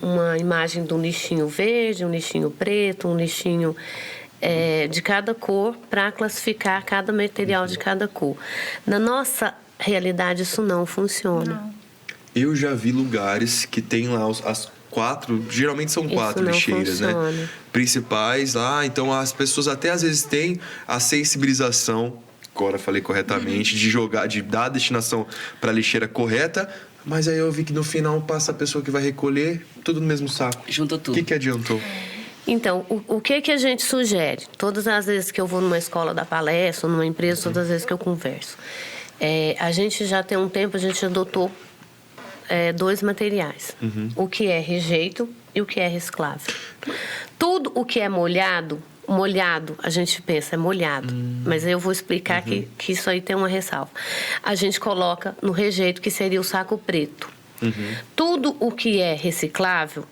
uma imagem do lixinho verde, um lixinho preto, um lixinho... de cada cor, para classificar cada material de cada cor. Na nossa realidade, isso não funciona. Não. Eu já vi lugares que tem lá as 4, geralmente são 4 lixeiras, funciona, né? Principais lá, então as pessoas até às vezes têm a sensibilização, agora falei corretamente, de dar a destinação para a lixeira correta, mas aí eu vi que no final passa a pessoa que vai recolher tudo no mesmo saco. Junta tudo. O que adiantou? Então, o que a gente sugere? Todas as vezes que eu vou numa escola dar palestra, ou numa empresa, todas as vezes que eu converso. A gente já tem um tempo, a gente adotou 2 materiais. O que é rejeito e o que é reciclável. Tudo o que é molhado, a gente pensa, é molhado. Mas eu vou explicar que isso aí tem uma ressalva. A gente coloca no rejeito, que seria o saco preto. Tudo o que é reciclável,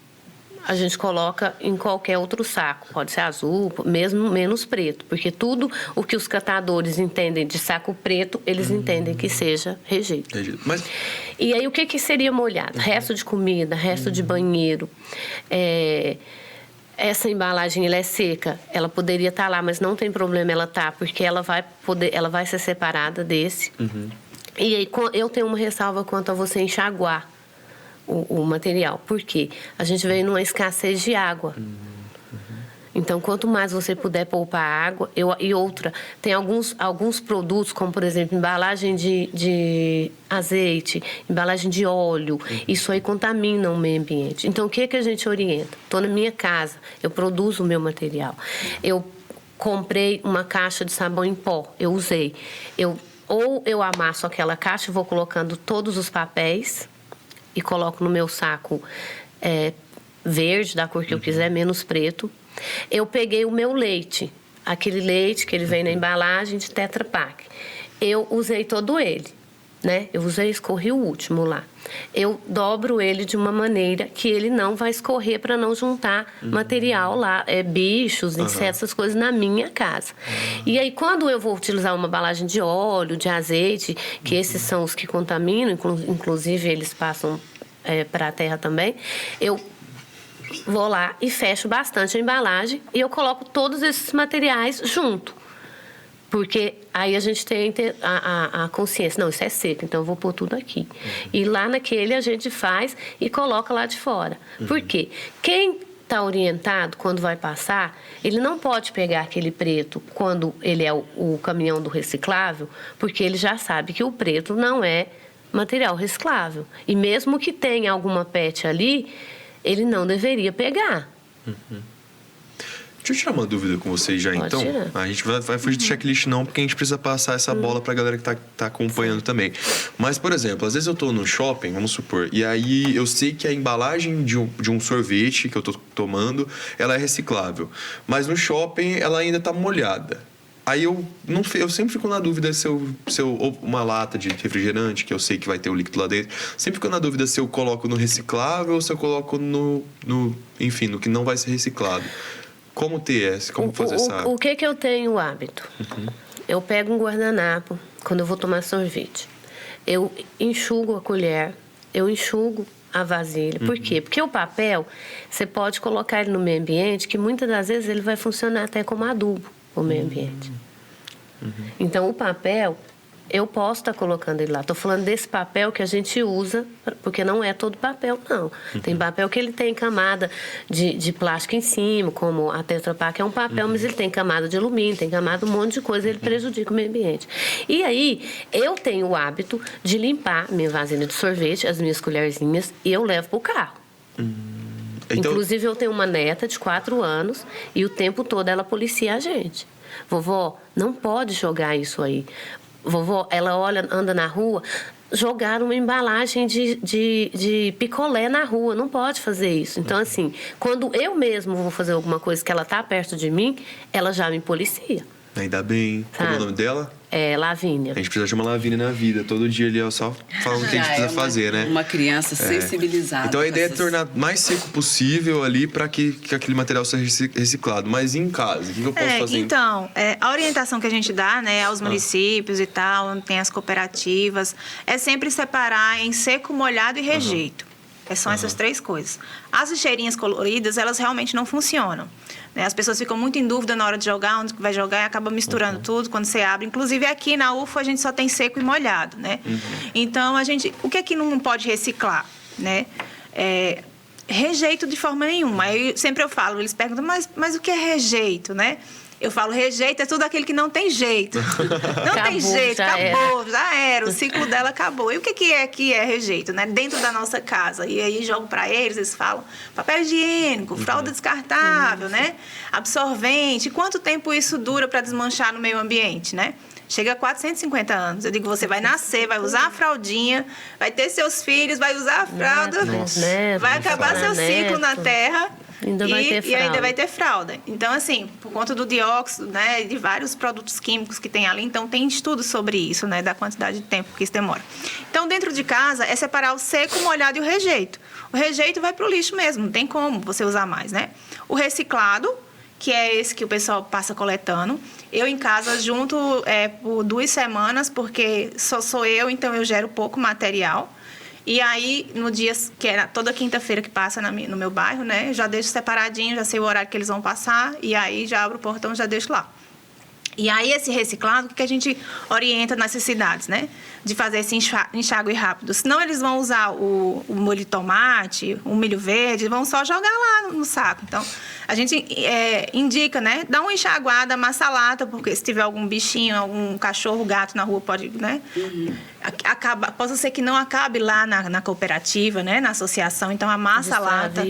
a gente coloca em qualquer outro saco. Pode ser azul, mesmo menos preto. Porque tudo o que os catadores entendem de saco preto, eles entendem que seja rejeito. Mas... E aí, o que seria molhado? Resto de comida, resto de banheiro. Essa embalagem, ela é seca. Ela poderia estar lá, mas não tem problema ela estar, porque ela vai ser separada desse. E aí, eu tenho uma ressalva quanto a você enxaguar o material. Por quê? A gente veio numa escassez de água. Então, quanto mais você puder poupar água... E outra, tem alguns produtos, como, por exemplo, embalagem de azeite, embalagem de óleo. Isso aí contamina o meio ambiente. Então, o que a gente orienta? Estou na minha casa, eu produzo o meu material. Eu comprei uma caixa de sabão em pó, eu usei. Ou eu amasso aquela caixa e vou colocando todos os papéis... e coloco no meu saco verde, da cor que eu quiser, menos preto. Eu peguei o meu leite, aquele leite que ele vem na embalagem de Tetra Pak. Eu usei todo ele. né? Eu usei, escorri o último lá. Eu dobro ele de uma maneira que ele não vai escorrer para não juntar material lá, bichos, insetos, essas coisas na minha casa. E aí, quando eu vou utilizar uma embalagem de óleo, de azeite, que esses são os que contaminam, inclusive eles passam para a terra também, eu vou lá e fecho bastante a embalagem e eu coloco todos esses materiais junto. Porque aí a gente tem a consciência, não, isso é seco, então eu vou pôr tudo aqui. E lá naquele a gente faz e coloca lá de fora. Por quê? Quem está orientado, quando vai passar, ele não pode pegar aquele preto quando ele é o caminhão do reciclável, porque ele já sabe que o preto não é material reciclável. E mesmo que tenha alguma PET ali, ele não deveria pegar. Deixa eu tirar uma dúvida com vocês já, Pode então. tirar. A gente vai fugir do checklist não, porque a gente precisa passar essa bola pra galera que tá acompanhando também. Mas, por exemplo, às vezes eu tô no shopping, vamos supor, e aí eu sei que a embalagem de um sorvete que eu tô tomando, ela é reciclável. Mas no shopping ela ainda tá molhada. Aí eu sempre fico na dúvida se eu uma lata de refrigerante, que eu sei que vai ter o líquido lá dentro, sempre fico na dúvida se eu coloco no reciclável ou se eu coloco enfim, no que não vai ser reciclado. Como fazer essa... O que eu tenho o hábito? Eu pego um guardanapo quando eu vou tomar sorvete. Eu enxugo a colher, eu enxugo a vasilha. Por quê? Porque o papel, você pode colocar ele no meio ambiente, que muitas das vezes ele vai funcionar até como adubo no meio ambiente. Então, o papel, eu posso estar colocando ele lá. Estou falando desse papel que a gente usa, porque não é todo papel, não. Tem papel que ele tem camada de plástico em cima, como a Tetra Pak é um papel, mas ele tem camada de alumínio, tem camada de um monte de coisa, ele prejudica o meio ambiente. E aí, eu tenho o hábito de limpar minha vasilha de sorvete, as minhas colherzinhas, e eu levo para o carro. Então... Inclusive, eu tenho uma neta de 4 anos e o tempo todo ela policia a gente. Vovó, não pode jogar isso aí. Vovó, ela anda na rua, jogar uma embalagem de picolé na rua. Não pode fazer isso. Então, assim, quando eu mesmo vou fazer alguma coisa que ela tá perto de mim, ela já me policia. Ainda bem. Como é o nome dela? É Lavínia. A gente precisa de uma Lavínia na vida. Todo dia ali, só falando o que a gente precisa fazer, né? Uma criança sensibilizada. Então a ideia é tornar mais seco possível ali para que aquele material seja reciclado. Mas em casa, o que eu posso fazer? Então, a orientação que a gente dá, né, aos municípios e tal, onde tem as cooperativas, é sempre separar em seco, molhado e rejeito. São essas 3 coisas. As lixeirinhas coloridas, elas realmente não funcionam. Né? As pessoas ficam muito em dúvida na hora de jogar, onde vai jogar, e acaba misturando tudo quando você abre. Inclusive, aqui na UFO, a gente só tem seco e molhado, né? Então, o que é que não pode reciclar, né? Rejeito de forma nenhuma. Aí, sempre eu falo, eles perguntam, mas o que é rejeito, né? Eu falo, rejeito é tudo aquele que não tem jeito. Não tem jeito, acabou, já era. O ciclo dela acabou. E o que é rejeito, né? Dentro da nossa casa. E aí jogo para eles falam papel higiênico, fralda descartável, né? Absorvente. Quanto tempo isso dura para desmanchar no meio ambiente, né? Chega a 450 anos. Eu digo, você vai nascer, vai usar a fraldinha, vai ter seus filhos, vai usar a fralda, vai acabar seu ciclo na Terra. E ainda vai ter fralda. Então, assim, por conta do dióxido, né, de vários produtos químicos que tem ali, então tem estudos sobre isso, né, da quantidade de tempo que isso demora. Então, dentro de casa, é separar o seco, o molhado e o rejeito. O rejeito vai para o lixo mesmo, não tem como você usar mais, né? O reciclado, que é esse que o pessoal passa coletando. Eu, em casa, junto por 2 semanas, porque só sou eu, então eu gero pouco material. E aí, no dia que era toda quinta-feira que passa no meu bairro, né? Já deixo separadinho, já sei o horário que eles vão passar. E aí, já abro o portão, já deixo lá. E aí, esse reciclado, o que a gente orienta nas cidades, né? De fazer esse enxágue rápido. Senão, eles vão usar o molho de tomate, o milho verde, vão só jogar lá no saco. Então, a gente indica, né? Dá uma enxaguada, amassa a lata, porque se tiver algum bichinho, algum cachorro, gato na rua, pode, né? Possa ser que não acabe lá na cooperativa, né? Na associação. Então, amassa a lata.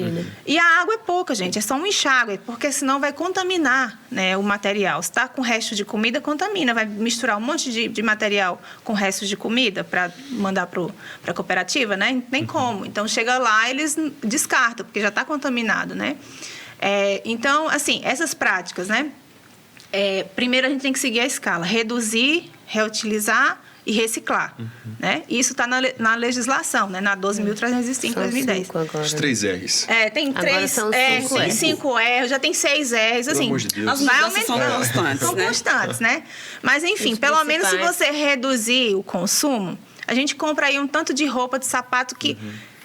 E a água é pouca, gente. É só um enxágue, porque senão vai contaminar, né, o material. Se está com resto de comida, contamina. Vai misturar um monte de material com restos de comida para mandar para a cooperativa, né? Não tem como. Então, chega lá, eles descartam, porque já está contaminado, né? Então, assim, essas práticas, né? Primeiro, a gente tem que seguir a escala. Reduzir, reutilizar, e reciclar. Né? Isso está na legislação, né? Na 12.305 de 2010. Os 3 R's. Tem Agora 3 são R's, 5 tem R's. 5 R's, já tem 6 R's, assim. amor de Deus. As vai mudanças são aumentando. constantes, São né? constantes, né? Mas, enfim, Os pelo menos se principais. você reduzir o consumo, a gente compra aí um tanto de roupa, de sapato que...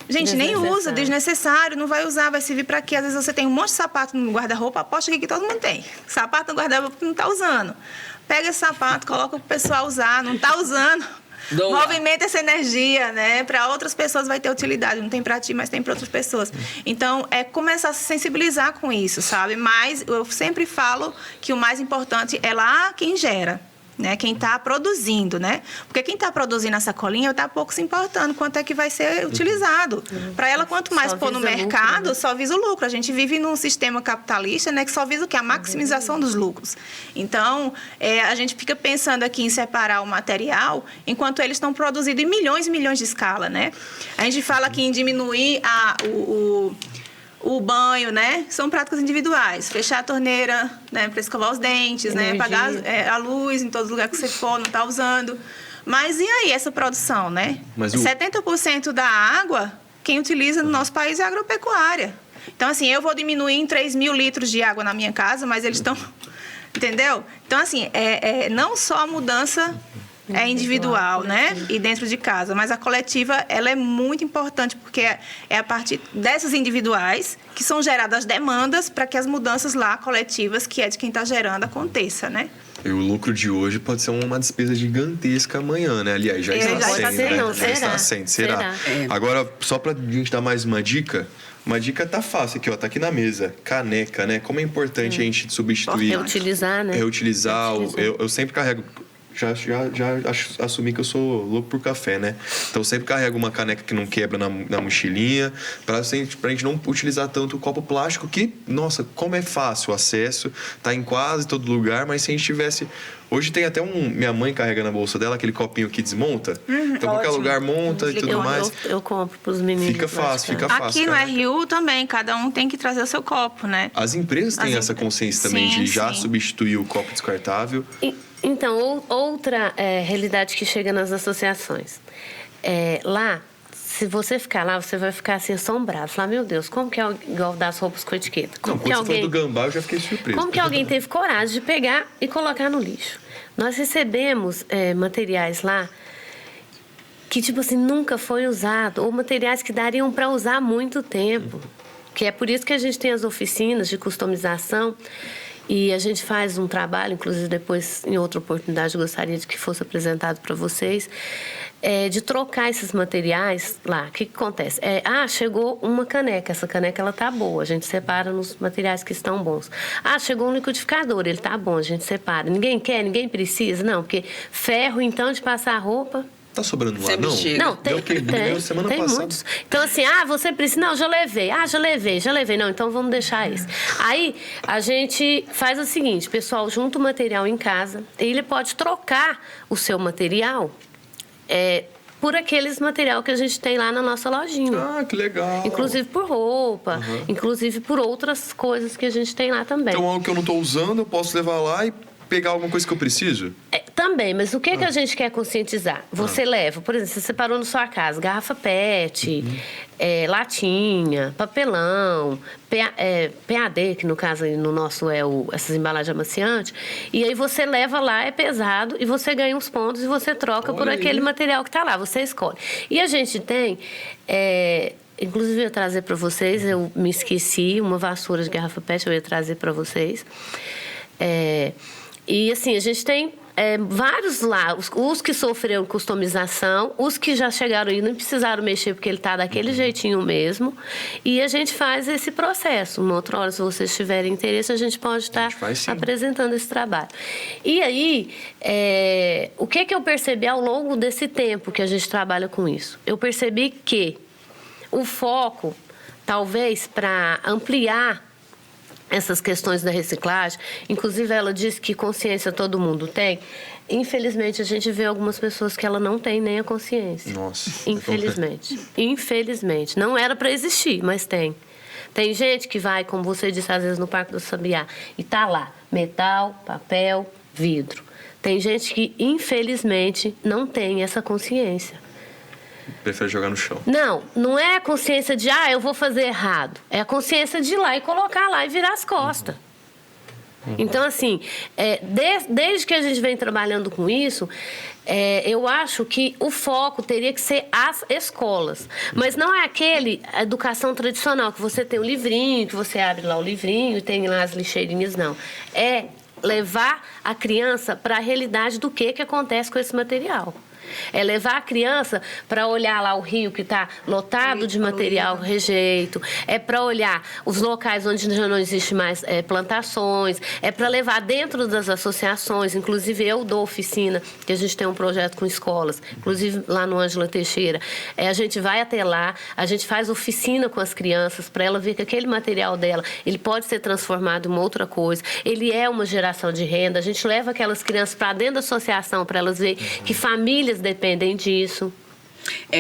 Gente, nem usa, Desnecessário. desnecessário, não vai usar, vai servir pra quê? Às vezes você tem um monte de sapato no guarda-roupa, aposta que todo mundo tem. Sapato no guarda-roupa que não tá usando. Pega esse sapato, coloca pro pessoal usar, não tá usando. Doa. Movimenta essa energia, né? Para outras pessoas vai ter utilidade. Não tem para ti, mas tem para outras pessoas. Então, é começar a se sensibilizar com isso, sabe? Mas eu sempre falo que o mais importante é lá quem gera. Né? Quem está produzindo, né? Porque quem está produzindo a sacolinha está pouco se importando quanto é que vai ser utilizado. Para ela, quanto mais Só pôr no visa mercado, lucro, né? só visa o lucro. A gente vive num sistema capitalista, né, que só visa o quê? A maximização dos lucros. Então, a gente fica pensando aqui em separar o material, enquanto eles estão produzindo em milhões e milhões de escala, né? A gente fala aqui em diminuir o banho, né? São práticas individuais. Fechar a torneira, né? Para escovar os dentes, né? Energia. Apagar a luz em todo lugar que você for, não está usando. Mas e aí essa produção, né? Mas 70% da água, quem utiliza no nosso país é a agropecuária. Então, assim, eu vou diminuir em 3.000 litros de água na minha casa, mas eles estão... Entendeu? Então, assim, não só a mudança... É individual, né? E dentro de casa. Mas a coletiva, ela é muito importante, porque é a partir dessas individuais que são geradas demandas para que as mudanças lá coletivas, que é de quem está gerando, aconteça, né? E o lucro de hoje pode ser uma despesa gigantesca amanhã, né? Aliás, já está já sendo, ser, né? não, Já está será? sendo, será? Agora, só pra gente dar mais uma dica tá fácil aqui, ó, tá aqui na mesa. Caneca, né? Como é importante a gente substituir. Reutilizar, né? Reutilizar. Eu sempre carrego... Já assumi que eu sou louco por café, né? Então eu sempre carrego uma caneca que não quebra na mochilinha, pra gente não utilizar tanto o copo plástico, que, nossa, como é fácil o acesso, tá em quase todo lugar, mas se a gente tivesse... Hoje tem até minha mãe carrega na bolsa dela aquele copinho que desmonta. Então qualquer ótimo. lugar monta e tudo mais. Eu compro pros meninos. Fica fácil, fica fácil. Aqui no caneca. RU também, cada um tem que trazer o seu copo, né? As empresas têm essa consciência também Sim, de já sim. substituir o copo descartável. Então, outra realidade que chega nas associações. Lá, se você ficar lá, você vai ficar assim assombrado. Falar, meu Deus, como que é igual das roupas com etiqueta? Não, quando você falou do gambá, eu já fiquei surpreso. Como que alguém teve coragem de pegar e colocar no lixo? Nós recebemos materiais lá que, tipo assim, nunca foi usado. Ou materiais que dariam para usar há muito tempo. Que é por isso que a gente tem as oficinas de customização. E a gente faz um trabalho, inclusive depois, em outra oportunidade, eu gostaria de que fosse apresentado para vocês, de trocar esses materiais lá. O que acontece? Chegou uma caneca, essa caneca ela tá boa, a gente separa nos materiais que estão bons. Chegou um liquidificador, ele tá bom, a gente separa. Ninguém quer, ninguém precisa, não, porque ferro, então, de passar roupa... Tá sobrando lá, Sempre não? chega. Não, tem, Deu semana tem passada. muitos. Então, assim, você precisa... Não, já levei. Já levei. Não, então vamos deixar isso. Aí, a gente faz o seguinte, pessoal, junta o material em casa, ele pode trocar o seu material por aqueles material que a gente tem lá na nossa lojinha. Que legal. Inclusive por roupa, inclusive por outras coisas que a gente tem lá também. Então, algo que eu não tô usando, eu posso levar lá e pegar alguma coisa que eu preciso? Também, mas o que a gente quer conscientizar? Você leva, por exemplo, você separou na sua casa garrafa PET, latinha, papelão, PAD, que no caso aí, no nosso essas embalagens amaciantes, e aí você leva lá, é pesado, e você ganha uns pontos e você troca por aquele material que está lá, você escolhe. E a gente tem... Inclusive, eu ia trazer para vocês, eu me esqueci, uma vassoura de garrafa PET, eu ia trazer para vocês. E assim, a gente tem vários lá, os que sofreram customização, os que já chegaram e não precisaram mexer porque ele está daquele jeitinho mesmo. E a gente faz esse processo. Uma outra hora, se vocês tiverem interesse, a gente pode estar apresentando esse trabalho. E aí, o que eu percebi ao longo desse tempo que a gente trabalha com isso? Eu percebi que o foco, talvez, para ampliar essas questões da reciclagem, inclusive ela disse que consciência todo mundo tem. Infelizmente, a gente vê algumas pessoas que ela não tem nem a consciência. Nossa. Infelizmente. Infelizmente. Não era para existir, mas tem. Tem gente que vai, como você disse, às vezes no Parque do Sabiá, e tá lá, metal, papel, vidro. Tem gente que, infelizmente, não tem essa consciência. Prefere jogar no chão. Não é a consciência de, eu vou fazer errado. É a consciência de ir lá e colocar lá e virar as costas. Então, assim, desde que a gente vem trabalhando com isso, eu acho que o foco teria que ser as escolas. Mas não é a educação tradicional, que você tem o livrinho, que você abre lá o livrinho e tem lá as lixeirinhas, não. É levar a criança para a realidade do que acontece com esse material. É levar a criança para olhar lá o rio que está lotado de material rejeito. É para olhar os locais onde já não existe mais plantações. É para levar dentro das associações. Inclusive, eu dou oficina, que a gente tem um projeto com escolas. Inclusive, lá no Ângela Teixeira. A gente vai até lá, a gente faz oficina com as crianças para ela ver que aquele material dela, ele pode ser transformado em uma outra coisa. Ele é uma geração de renda. A gente leva aquelas crianças para dentro da associação para elas verem que famílias dependem disso.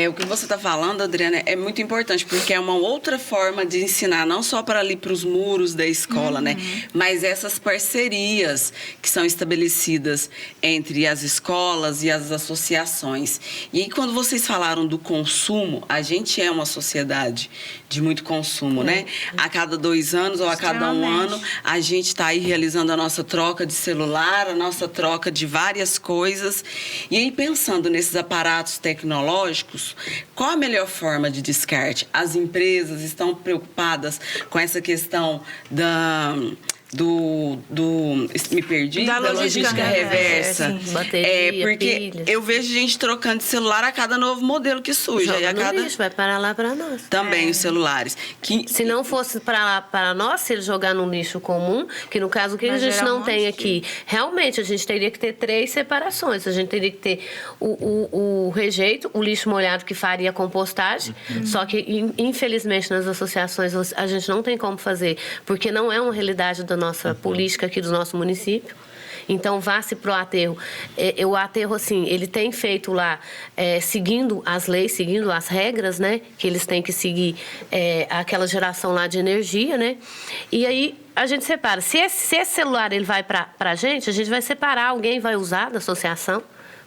O que você está falando, Adriana, é muito importante, porque é uma outra forma de ensinar, não só para ali para os muros da escola, né? Mas essas parcerias que são estabelecidas entre as escolas e as associações. E aí, quando vocês falaram do consumo, a gente é uma sociedade de muito consumo, né? A cada 2 anos ou a cada 1 ano, a gente está aí realizando a nossa troca de celular, a nossa troca de várias coisas. E aí, pensando nesses aparatos tecnológicos, qual a melhor forma de descarte? As empresas estão preocupadas com essa questão me perdi? Da logística reversa. Bateria, porque pilhas. Eu vejo gente trocando de celular a cada novo modelo que surge. Joga no lixo, vai parar lá para nós. Também os celulares. Se não fosse para nós, se ele jogar no lixo comum, que no caso o que a gente não tem aqui, realmente a gente teria que ter 3 separações. A gente teria que ter o rejeito, o lixo molhado que faria a compostagem, só que infelizmente nas associações a gente não tem como fazer, porque não é uma realidade da nossa política aqui do nosso município. Então, vá-se para o aterro. O aterro, assim, ele tem feito lá, seguindo as leis, seguindo as regras, né? Que eles têm que seguir aquela geração lá de energia, né? E aí, a gente separa. Se esse celular ele vai para a gente vai separar. Alguém vai usar da associação,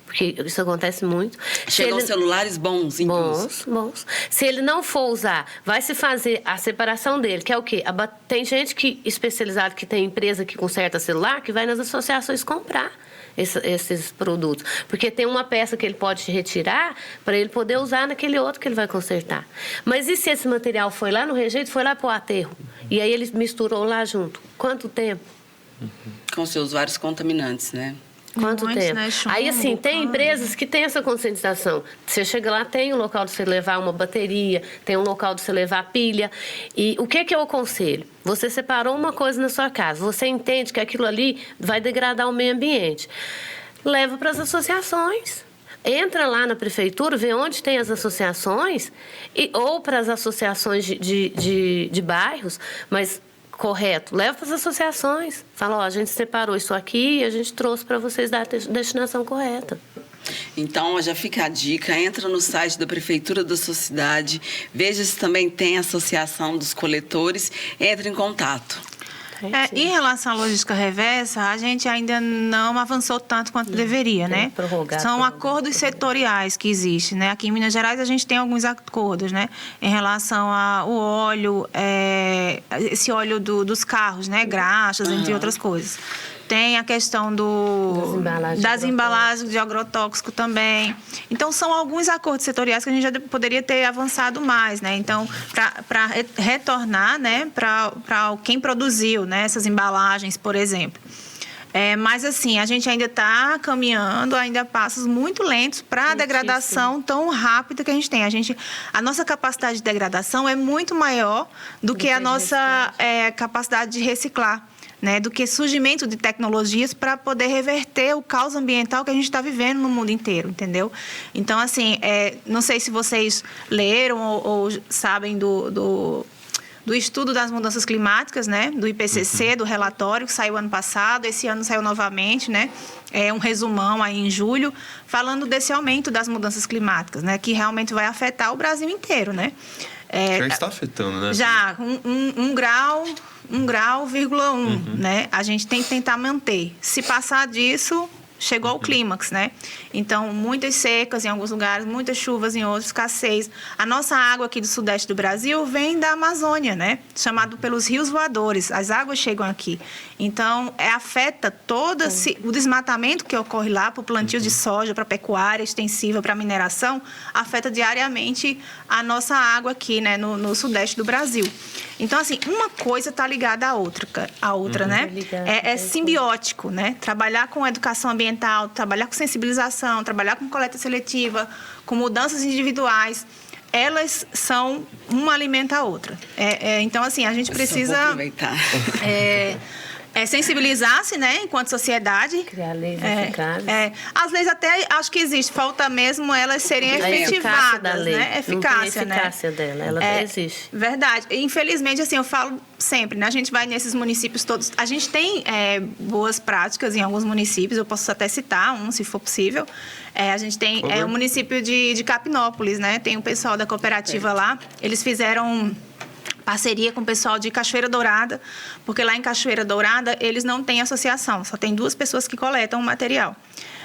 porque isso acontece muito. Chegam celulares bons, inclusive. Bons. Se ele não for usar, vai se fazer a separação dele, que é o quê? Tem gente especializada que tem empresa que conserta celular, que vai nas associações comprar esses produtos. Porque tem uma peça que ele pode retirar para ele poder usar naquele outro que ele vai consertar. Mas e se esse material foi lá no rejeito, foi lá para o aterro? E aí ele misturou lá junto? Quanto tempo? Com seus vários contaminantes, né? Quanto tempo? Né? Aí, assim, tem empresas que têm essa conscientização. Você chega lá, tem um local de você levar uma bateria, tem um local de você levar pilha. E o que eu aconselho? Você separou uma coisa na sua casa, você entende que aquilo ali vai degradar o meio ambiente. Leva para as associações. Entra lá na prefeitura, vê onde tem as associações, ou para as associações de bairros, mas... Correto. Leva para as associações. Fala, a gente separou isso aqui e a gente trouxe para vocês da destinação correta. Então, já fica a dica, entra no site da Prefeitura da sua cidade, veja se também tem a associação dos coletores, entre em contato. Em relação à logística reversa, a gente ainda não avançou tanto quanto deveria, né? São acordos setoriais que existem, né? Aqui em Minas Gerais a gente tem alguns acordos, né? Em relação ao óleo, esse óleo dos carros, né? Graxas, entre outras coisas. Tem a questão das embalagens de agrotóxico também. Então, são alguns acordos setoriais que a gente já poderia ter avançado mais, né? Então, para retornar, né, para quem produziu, né, essas embalagens, por exemplo. Mas, assim, a gente ainda está caminhando, ainda passos muito lentos para a degradação tão rápida que a gente tem. A nossa capacidade de degradação é muito maior do que a nossa capacidade de reciclar. Né, do que surgimento de tecnologias para poder reverter o caos ambiental que a gente está vivendo no mundo inteiro, entendeu? Então, assim, não sei se vocês leram ou sabem do estudo das mudanças climáticas, né, do IPCC, do relatório que saiu ano passado, esse ano saiu novamente, né, um resumão aí em julho, falando desse aumento das mudanças climáticas, né, que realmente vai afetar o Brasil inteiro, né? Já está afetando, né? Já, 1 grau, 1,1 grau, né? A gente tem que tentar manter. Se passar disso, chegou ao clímax, né? Então, muitas secas em alguns lugares, muitas chuvas em outros, escassez. A nossa água aqui do sudeste do Brasil vem da Amazônia, né? Chamado pelos rios voadores. As águas chegam aqui. Então, afeta todo o desmatamento que ocorre lá para o plantio de soja, para a pecuária extensiva, para a mineração, afeta diariamente a nossa água aqui, né? No sudeste do Brasil. Então, assim, uma coisa está ligada à outra, né? É simbiótico, né? Trabalhar com educação ambiental, trabalhar com sensibilização, trabalhar com coleta seletiva, com mudanças individuais, elas são, uma alimenta a outra. Então, assim, a gente precisa sensibilizar-se, né, enquanto sociedade. Criar leis eficazes. As leis até acho que existe, falta mesmo elas serem efetivadas, né? Eficácia, né? Eficácia dela, ela existe. Verdade. Infelizmente, assim, eu falo sempre, né? A gente vai nesses municípios todos. A gente tem boas práticas em alguns municípios, eu posso até citar um, se for possível. A gente tem o município de Capinópolis, né? Tem o pessoal da cooperativa lá. Eles fizeram parceria com o pessoal de Cachoeira Dourada, porque lá em Cachoeira Dourada eles não têm associação, só tem 2 pessoas que coletam o material.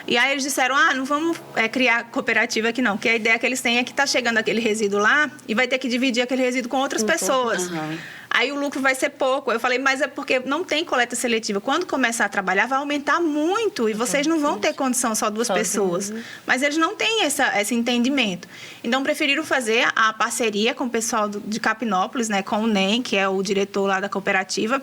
E aí eles disseram, não vamos criar cooperativa aqui não, porque a ideia que eles têm é que está chegando aquele resíduo lá e vai ter que dividir aquele resíduo com outras pessoas. Aí o lucro vai ser pouco. Eu falei, mas é porque não tem coleta seletiva. Quando começar a trabalhar, vai aumentar muito e vocês não vão ter condição, só 2 pessoas. Mas eles não têm esse entendimento. Então, preferiram fazer a parceria com o pessoal de Capinópolis, né, com o NEM, que é o diretor lá da cooperativa.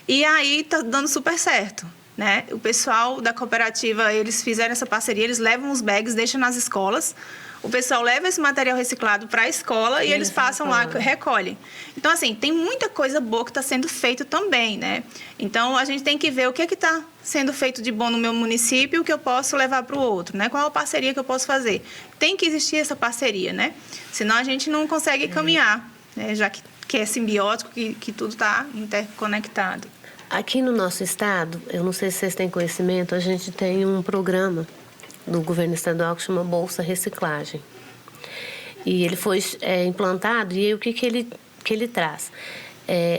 E aí está dando super certo. Né? O pessoal da cooperativa, eles fizeram essa parceria, eles levam os bags, deixam nas escolas. O pessoal leva esse material reciclado para a escola e eles passam lá, recolhem. Então, assim, tem muita coisa boa que está sendo feito também, né? Então, a gente tem que ver o que está sendo feito de bom no meu município e o que eu posso levar para o outro, né? Qual a parceria que eu posso fazer? Tem que existir essa parceria, né? Senão a gente não consegue caminhar, né? Já que é simbiótico, que tudo está interconectado. Aqui no nosso estado, eu não sei se vocês têm conhecimento, a gente tem um programa do governo estadual que chama Bolsa Reciclagem. E ele foi implantado, e aí o que ele traz?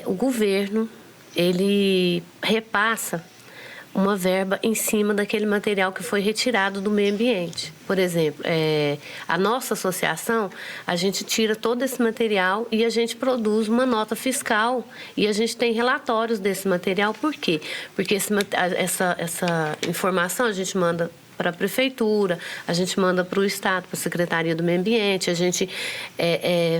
O governo, ele repassa uma verba em cima daquele material que foi retirado do meio ambiente. Por exemplo, a nossa associação, a gente tira todo esse material e a gente produz uma nota fiscal e a gente tem relatórios desse material. Por quê? Porque essa informação a gente manda para a prefeitura, a gente manda para o estado, para a Secretaria do Meio Ambiente, a gente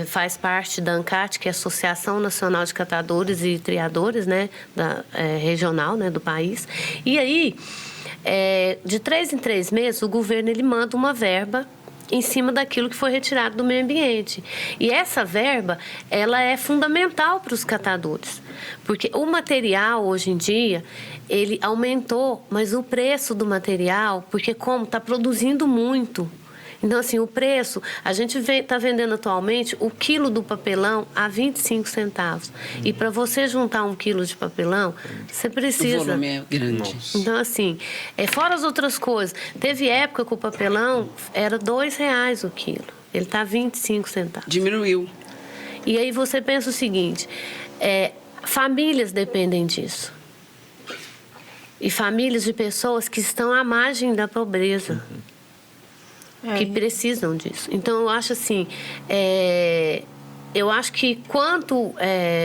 faz parte da ANCAT, que é a Associação Nacional de Catadores e Triadores, né, regional, né, do país. E aí, de 3 em 3 meses, o governo ele manda uma verba em cima daquilo que foi retirado do meio ambiente. E essa verba, ela é fundamental para os catadores, porque o material, hoje em dia, ele aumentou, mas o preço do material, porque como está produzindo muito, então, assim, o preço, a gente está vendendo atualmente o quilo do papelão a 25 centavos. E para você juntar 1 quilo de papelão, você precisa... O volume é grande. Nossa. Então, assim, fora as outras coisas, teve época que o papelão era R$2 o quilo. Ele está a 25 centavos. Diminuiu. E aí você pensa o seguinte, famílias dependem disso. E famílias de pessoas que estão à margem da pobreza. Que precisam disso. Então, eu acho assim, eu acho que quanto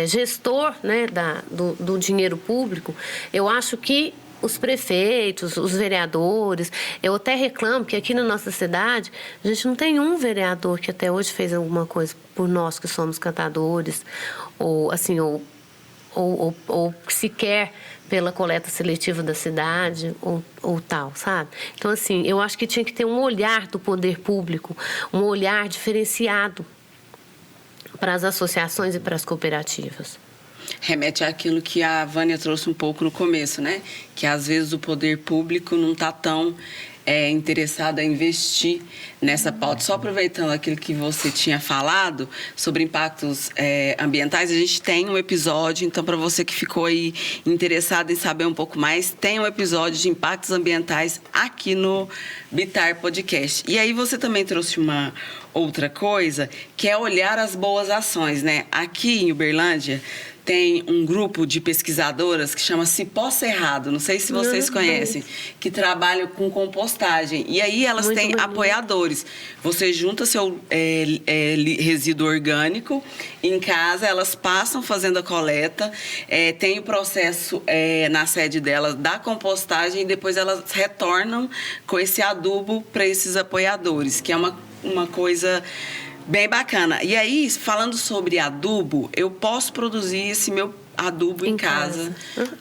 gestor, né, do dinheiro público, eu acho que os prefeitos, os vereadores, eu até reclamo que aqui na nossa cidade a gente não tem um vereador que até hoje fez alguma coisa por nós que somos catadores, ou assim, ou sequer pela coleta seletiva da cidade ou tal, sabe? Então, assim, eu acho que tinha que ter um olhar do poder público, um olhar diferenciado para as associações e para as cooperativas. Remete àquilo que a Vânia trouxe um pouco no começo, né? Que às vezes o poder público não está tão interessado a investir nessa pauta. Só aproveitando aquilo que você tinha falado sobre impactos ambientais, a gente tem um episódio, então para você que ficou aí interessado em saber um pouco mais, tem um episódio de impactos ambientais aqui no Bitar Podcast. E aí você também trouxe outra coisa, que é olhar as boas ações, né? Aqui em Uberlândia tem um grupo de pesquisadoras que chama Cipó Cerrado, não sei se vocês conhecem, que trabalham com compostagem. E aí elas Muito têm bonito. apoiadores. Você junta seu resíduo orgânico em casa, elas passam fazendo a coleta, tem o processo na sede delas da compostagem e depois elas retornam com esse adubo para esses apoiadores, que é uma coisa bem bacana. E aí, falando sobre adubo, eu posso produzir esse meu adubo em casa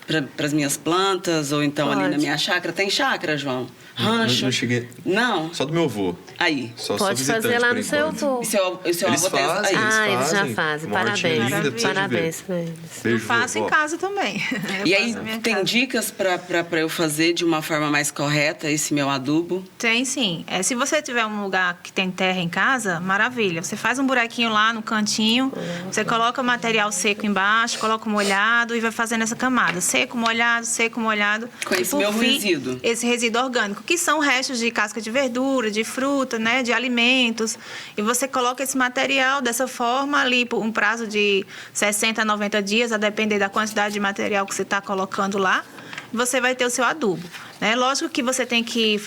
para as minhas plantas ou então ali na minha chácara. Tem chácara, João? Rancho? Não cheguei. Não? Só do meu avô. Aí. Só Pode visitante, fazer lá por no seu enquanto. avô. E seu Eles avô tem fazem, aí. Eles já fazem. Uma hortinha Parabéns. linda, precisa de Parabéns ver. pra eles. Beijo, Eu faço em vovó. casa também. Eu E faço aí, na minha tem casa. dicas para eu fazer de uma forma mais correta esse meu adubo? Tem sim. Se você tiver um lugar que tem terra em casa, maravilha. Você faz um buraquinho lá no cantinho, você coloca material seco embaixo, coloca molhado e vai fazendo essa camada. Seco, molhado, seco, molhado. Com E esse por meu fim, resíduo. Esse resíduo orgânico, que são restos de casca de verdura, de fruta, né, de alimentos. E você coloca esse material dessa forma ali por um prazo de 60 a 90 dias, a depender da quantidade de material que você está colocando lá. Você vai ter o seu adubo. Né? Lógico que você tem que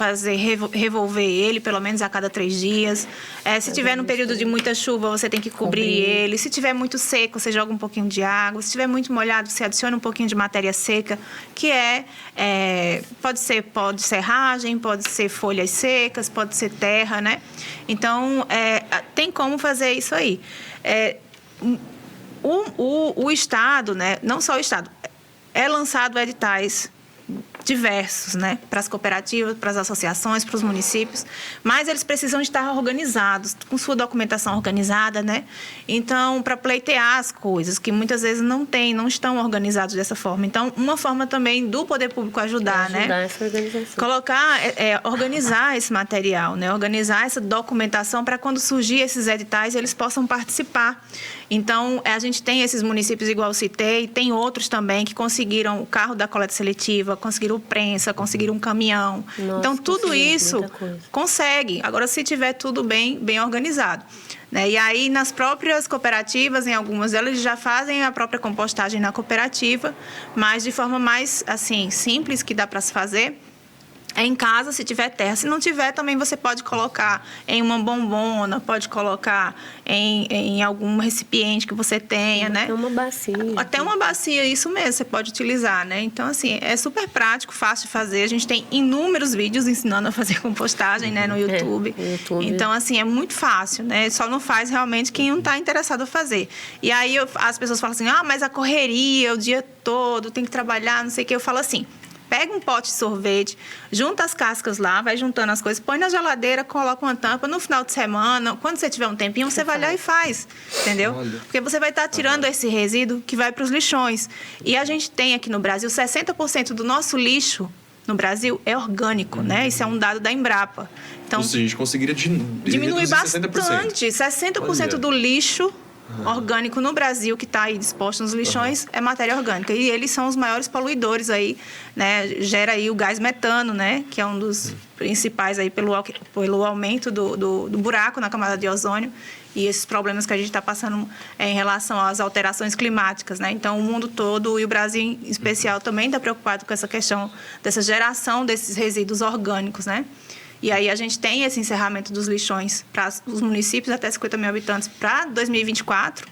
revolver ele pelo menos a cada 3 dias. Se tiver no período de muita chuva, você tem que cobrir ele. Se tiver muito seco, você joga um pouquinho de água. Se tiver muito molhado, você adiciona um pouquinho de matéria seca, que pode ser pó de serragem, pode ser folhas secas, pode ser terra, né? Então, tem como fazer isso aí. O Estado, né? Não só o Estado, é lançado editais diversos, né, para as cooperativas, para as associações, para os municípios, mas eles precisam estar organizados, com sua documentação organizada, né? Então, para pleitear as coisas, que muitas vezes não estão organizados dessa forma. Então, uma forma também do poder público ajudar, né? Essa organização. Colocar, organizar esse material, né? Organizar essa documentação para quando surgir esses editais, eles possam participar. Então, a gente tem esses municípios, igual eu citei, tem outros também que conseguiram o carro da coleta seletiva, conseguiram prensa, conseguiram um caminhão. Nossa, então, tudo isso muita coisa. consegue. Agora, se tiver tudo bem organizado. Né? E aí, nas próprias cooperativas, em algumas delas, eles já fazem a própria compostagem na cooperativa, mas de forma mais, assim, simples que dá para se fazer. Em casa, se tiver terra. Se não tiver, também você pode colocar em uma bombona, pode colocar em algum recipiente que você tenha, né? Até uma bacia. Até uma bacia, isso mesmo, você pode utilizar, né? Então, assim, é super prático, fácil de fazer. A gente tem inúmeros vídeos ensinando a fazer compostagem, né, no YouTube. No YouTube. Então, assim, é muito fácil, né? Só não faz realmente quem não está interessado a fazer. E aí, as pessoas falam assim, mas a correria, o dia todo, tem que trabalhar, não sei o quê. Eu falo assim, pega um pote de sorvete, junta as cascas lá, vai juntando as coisas, põe na geladeira, coloca uma tampa. No final de semana, quando você tiver um tempinho, você vai lá e faz, entendeu? Olha. Porque você vai estar tirando esse resíduo que vai para os lixões. E a gente tem aqui no Brasil, 60% do nosso lixo no Brasil é orgânico, né? Isso é um dado da Embrapa. Então, Ou seja, a gente conseguiria diminui reduzir bastante. 60% Olha. do lixo orgânico no Brasil que está aí disposto nos lixões é matéria orgânica. E eles são os maiores poluidores aí, né? Gera aí o gás metano, né? Que é um dos principais aí pelo aumento do buraco na camada de ozônio e esses problemas que a gente está passando em relação às alterações climáticas, né? Então, o mundo todo e o Brasil em especial também está preocupado com essa questão dessa geração desses resíduos orgânicos, né? E aí a gente tem esse encerramento dos lixões para os municípios até 50 mil habitantes para 2024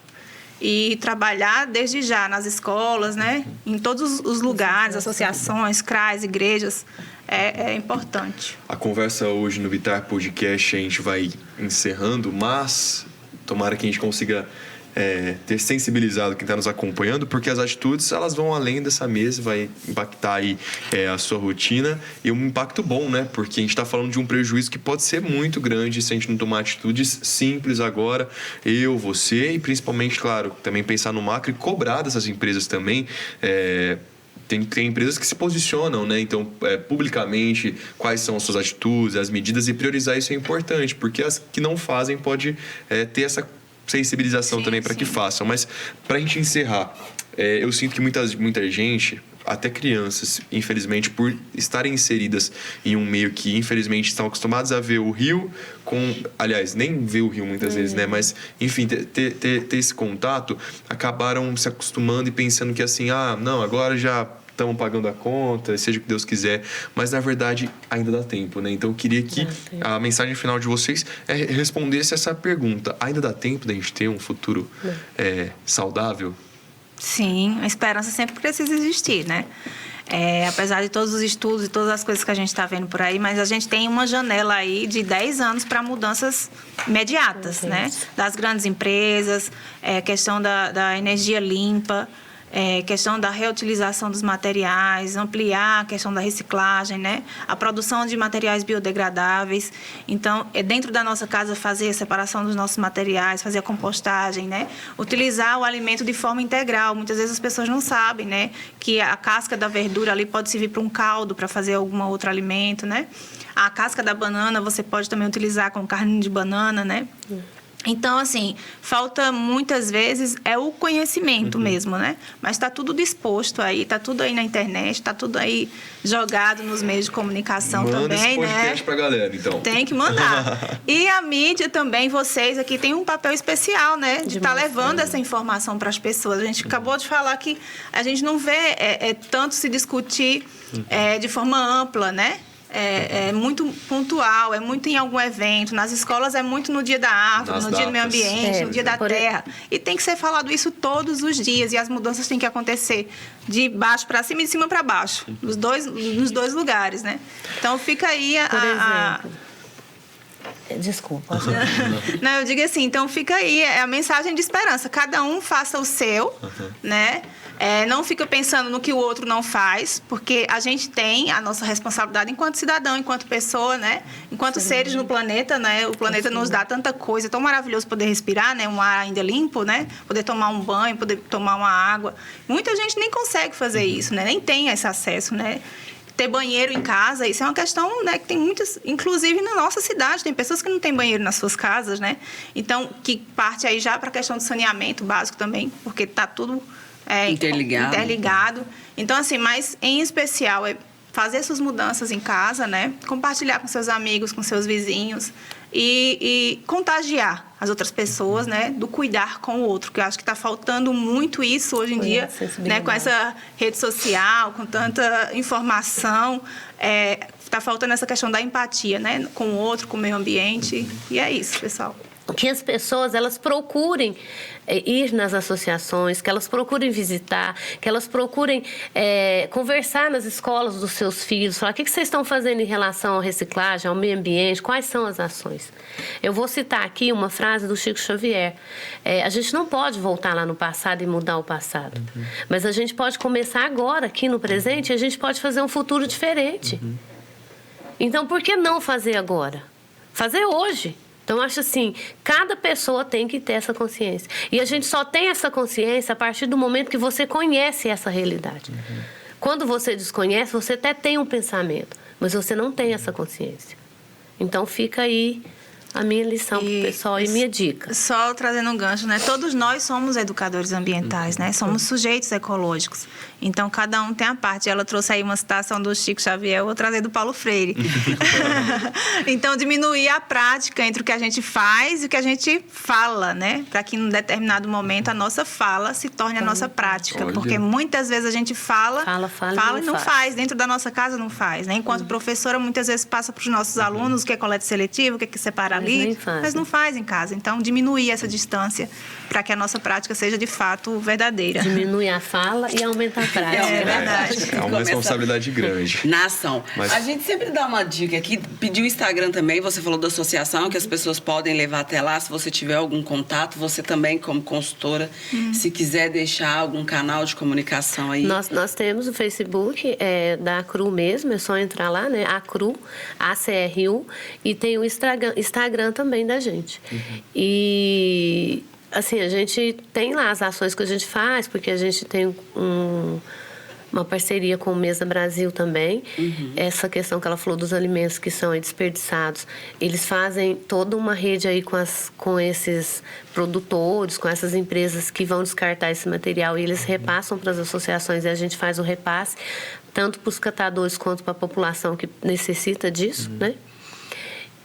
e trabalhar desde já nas escolas, né? Em todos os lugares, associações, CRAs, igrejas, é importante. A conversa hoje no Bitar Podcast a gente vai encerrando, mas tomara que a gente consiga ter sensibilizado quem está nos acompanhando, porque as atitudes elas vão além dessa mesa, vai impactar aí a sua rotina e um impacto bom, né? Porque a gente está falando de um prejuízo que pode ser muito grande se a gente não tomar atitudes simples agora, você e principalmente, claro, também pensar no macro e cobrar dessas empresas também. Tem empresas que se posicionam, né? Então, publicamente, quais são as suas atitudes, as medidas e priorizar isso é importante, porque as que não fazem pode ter essa sensibilização também para que façam. Mas, para a gente encerrar, eu sinto que muita gente, até crianças, infelizmente, por estarem inseridas em um meio que, infelizmente, estão acostumados a ver o rio aliás, nem ver o rio muitas vezes, né? Mas, enfim, ter esse contato, acabaram se acostumando e pensando que assim, não, agora já estão pagando a conta, seja o que Deus quiser, mas na verdade ainda dá tempo, né? Então eu queria que a mensagem final de vocês respondesse essa pergunta: ainda dá tempo da gente ter um futuro saudável? Sim, a esperança sempre precisa existir, né? Apesar de todos os estudos e todas as coisas que a gente está vendo por aí, mas a gente tem uma janela aí de 10 anos para mudanças imediatas, né? Das grandes empresas, questão da energia limpa, questão da reutilização dos materiais, ampliar a questão da reciclagem, né? A produção de materiais biodegradáveis. Então, dentro da nossa casa, fazer a separação dos nossos materiais, fazer a compostagem, né? Utilizar o alimento de forma integral. Muitas vezes as pessoas não sabem, né? Que a casca da verdura ali pode servir para um caldo, para fazer algum outro alimento, né? A casca da banana você pode também utilizar com carne de banana, né? Então, assim, falta muitas vezes o conhecimento mesmo, né? Mas está tudo disposto aí, está tudo aí na internet, está tudo aí jogado nos meios de comunicação também, esse podcast pra galera, então. Tem que mandar. E a mídia também, vocês aqui, tem um papel especial, né? De estar levando essa informação para as pessoas. A gente acabou de falar que a gente não vê tanto se discutir de forma ampla, né? É muito pontual, é muito em algum evento. Nas escolas é muito no dia da árvore, no dia do meio ambiente, no dia da terra. E tem que ser falado isso todos os dias. E as mudanças têm que acontecer de baixo para cima e de cima para baixo. Nos dois lugares, né? Então fica aí Desculpa. Não, eu digo assim, então fica aí a mensagem de esperança. Cada um faça o seu, né? Não fica pensando no que o outro não faz, porque a gente tem a nossa responsabilidade enquanto cidadão, enquanto pessoa, né? Enquanto seres no planeta, né? O planeta nos dá tanta coisa, é tão maravilhoso poder respirar, né? Um ar ainda limpo, né? Poder tomar um banho, poder tomar uma água. Muita gente nem consegue fazer isso, né? Nem tem esse acesso, né? Ter banheiro em casa, isso é uma questão, né, que tem muitas, inclusive na nossa cidade, tem pessoas que não têm banheiro nas suas casas, né? Então, que parte aí já para a questão do saneamento básico também, porque está tudo interligado. Então, assim, mas em especial fazer essas mudanças em casa, né? Compartilhar com seus amigos, com seus vizinhos e contagiar as outras pessoas, né? Do cuidar com o outro, que eu acho que está faltando muito isso hoje em dia, né? Com essa rede social, com tanta informação, está faltando essa questão da empatia, né? Com o outro, com o meio ambiente, e é isso, pessoal. Que as pessoas, elas procurem ir nas associações, que elas procurem visitar, que elas procurem conversar nas escolas dos seus filhos, falar o que vocês estão fazendo em relação à reciclagem, ao meio ambiente, quais são as ações. Eu vou citar aqui uma frase do Chico Xavier. A gente não pode voltar lá no passado e mudar o passado, mas a gente pode começar agora, aqui no presente, e a gente pode fazer um futuro diferente. Então, por que não fazer agora? Fazer hoje. Então, eu acho assim, cada pessoa tem que ter essa consciência. E a gente só tem essa consciência a partir do momento que você conhece essa realidade. Quando você desconhece, você até tem um pensamento, mas você não tem essa consciência. Então, fica aí a minha lição para o pessoal e minha dica. Só trazendo um gancho, né? Todos nós somos educadores ambientais, né? Somos sujeitos ecológicos. Então, cada um tem a parte. Ela trouxe aí uma citação do Chico Xavier, eu vou trazer do Paulo Freire. Então, diminuir a prática entre o que a gente faz e o que a gente fala, né? Para que, em determinado momento, a nossa fala se torne a nossa prática. Olha. Porque muitas vezes a gente fala e não faz. Dentro da nossa casa, não faz, né? Enquanto professora, muitas vezes passa para os nossos alunos o que é coleta seletiva, o que é separar ali, mas não faz em casa. Então, diminuir essa distância para que a nossa prática seja, de fato, verdadeira. Diminuir a fala e aumentar a prática. É verdade. É uma responsabilidade grande. Na ação. Mas... A gente sempre dá uma dica aqui, pediu o Instagram também, você falou da associação, que as pessoas podem levar até lá, se você tiver algum contato, você também, como consultora, se quiser deixar algum canal de comunicação aí. Nós temos o Facebook da ACRU mesmo, é só entrar lá, né? ACRU, ACRU, e tem o Instagram também da gente. E, assim, a gente tem lá as ações que a gente faz, porque a gente tem uma parceria com o Mesa Brasil também. Essa questão que ela falou dos alimentos que são desperdiçados, eles fazem toda uma rede aí com esses produtores, com essas empresas que vão descartar esse material e eles repassam para as associações e a gente faz o repasse tanto para os catadores quanto para a população que necessita disso, né?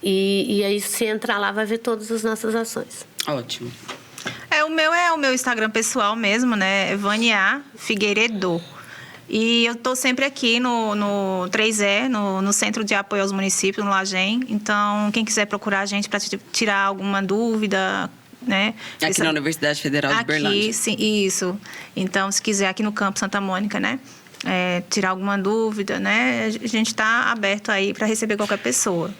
E aí, se entrar lá, vai ver todas as nossas ações. Ótimo. O meu Instagram pessoal mesmo, né? Vânia Figueiredo. E eu estou sempre aqui no 3E, no Centro de Apoio aos Municípios, no Lagem. Então, quem quiser procurar a gente para tirar alguma dúvida, né? Aqui na Universidade Federal de Uberlândia. Aqui, sim, isso. Então, se quiser, aqui no Campo Santa Mônica, né? Tirar alguma dúvida, né? A gente está aberto aí para receber qualquer pessoa.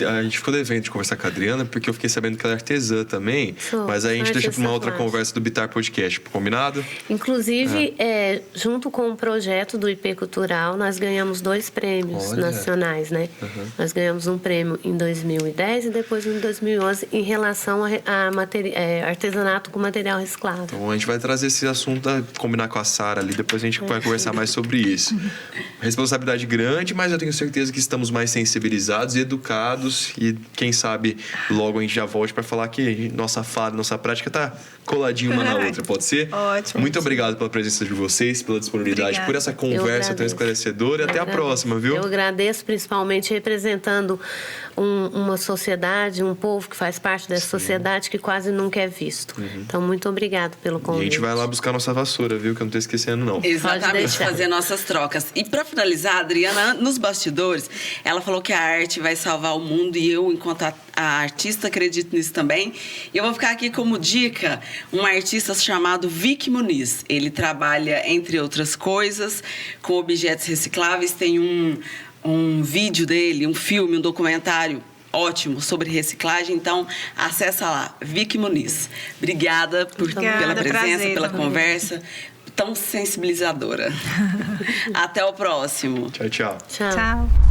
A gente ficou devendo de conversar com a Adriana, porque eu fiquei sabendo que ela é artesã também. Mas aí a gente deixa para uma outra conversa do Bitar Podcast, combinado? Inclusive, junto com o projeto do IP Cultural, nós ganhamos 2 prêmios nacionais, né? Nós ganhamos um prêmio em 2010 e depois em 2011 em relação a artesanato com material reciclado. Então a gente vai trazer esse assunto, combinar com a Sara ali, depois a gente vai conversar mais sobre isso. Responsabilidade grande, mas eu tenho certeza que estamos mais sensibilizados e educados e quem sabe logo a gente já volte para falar que nossa fala, nossa prática tá coladinha uma na outra, pode ser? Ótimo. Muito obrigado pela presença de vocês, pela disponibilidade, Obrigada. por essa conversa tão esclarecedora e até a próxima, viu? Eu agradeço principalmente representando uma sociedade, um povo que faz parte dessa sociedade que quase nunca é visto. Então, muito obrigado pelo convite. E a gente vai lá buscar nossa vassoura, viu? Que eu não tô esquecendo, não. Exatamente, fazer nossas trocas. E para finalizar, a Adriana, nos bastidores, ela falou que a arte vai salvar o mundo e eu, enquanto a artista, acredito nisso também. E eu vou ficar aqui como dica um artista chamado Vic Muniz. Ele trabalha, entre outras coisas, com objetos recicláveis. Tem um vídeo dele, um filme, um documentário ótimo sobre reciclagem. Então, acessa lá, Vic Muniz. Obrigada pela presença, prazer, pela conversa tão sensibilizadora. Até o próximo. Tchau, tchau. Tchau. Tchau.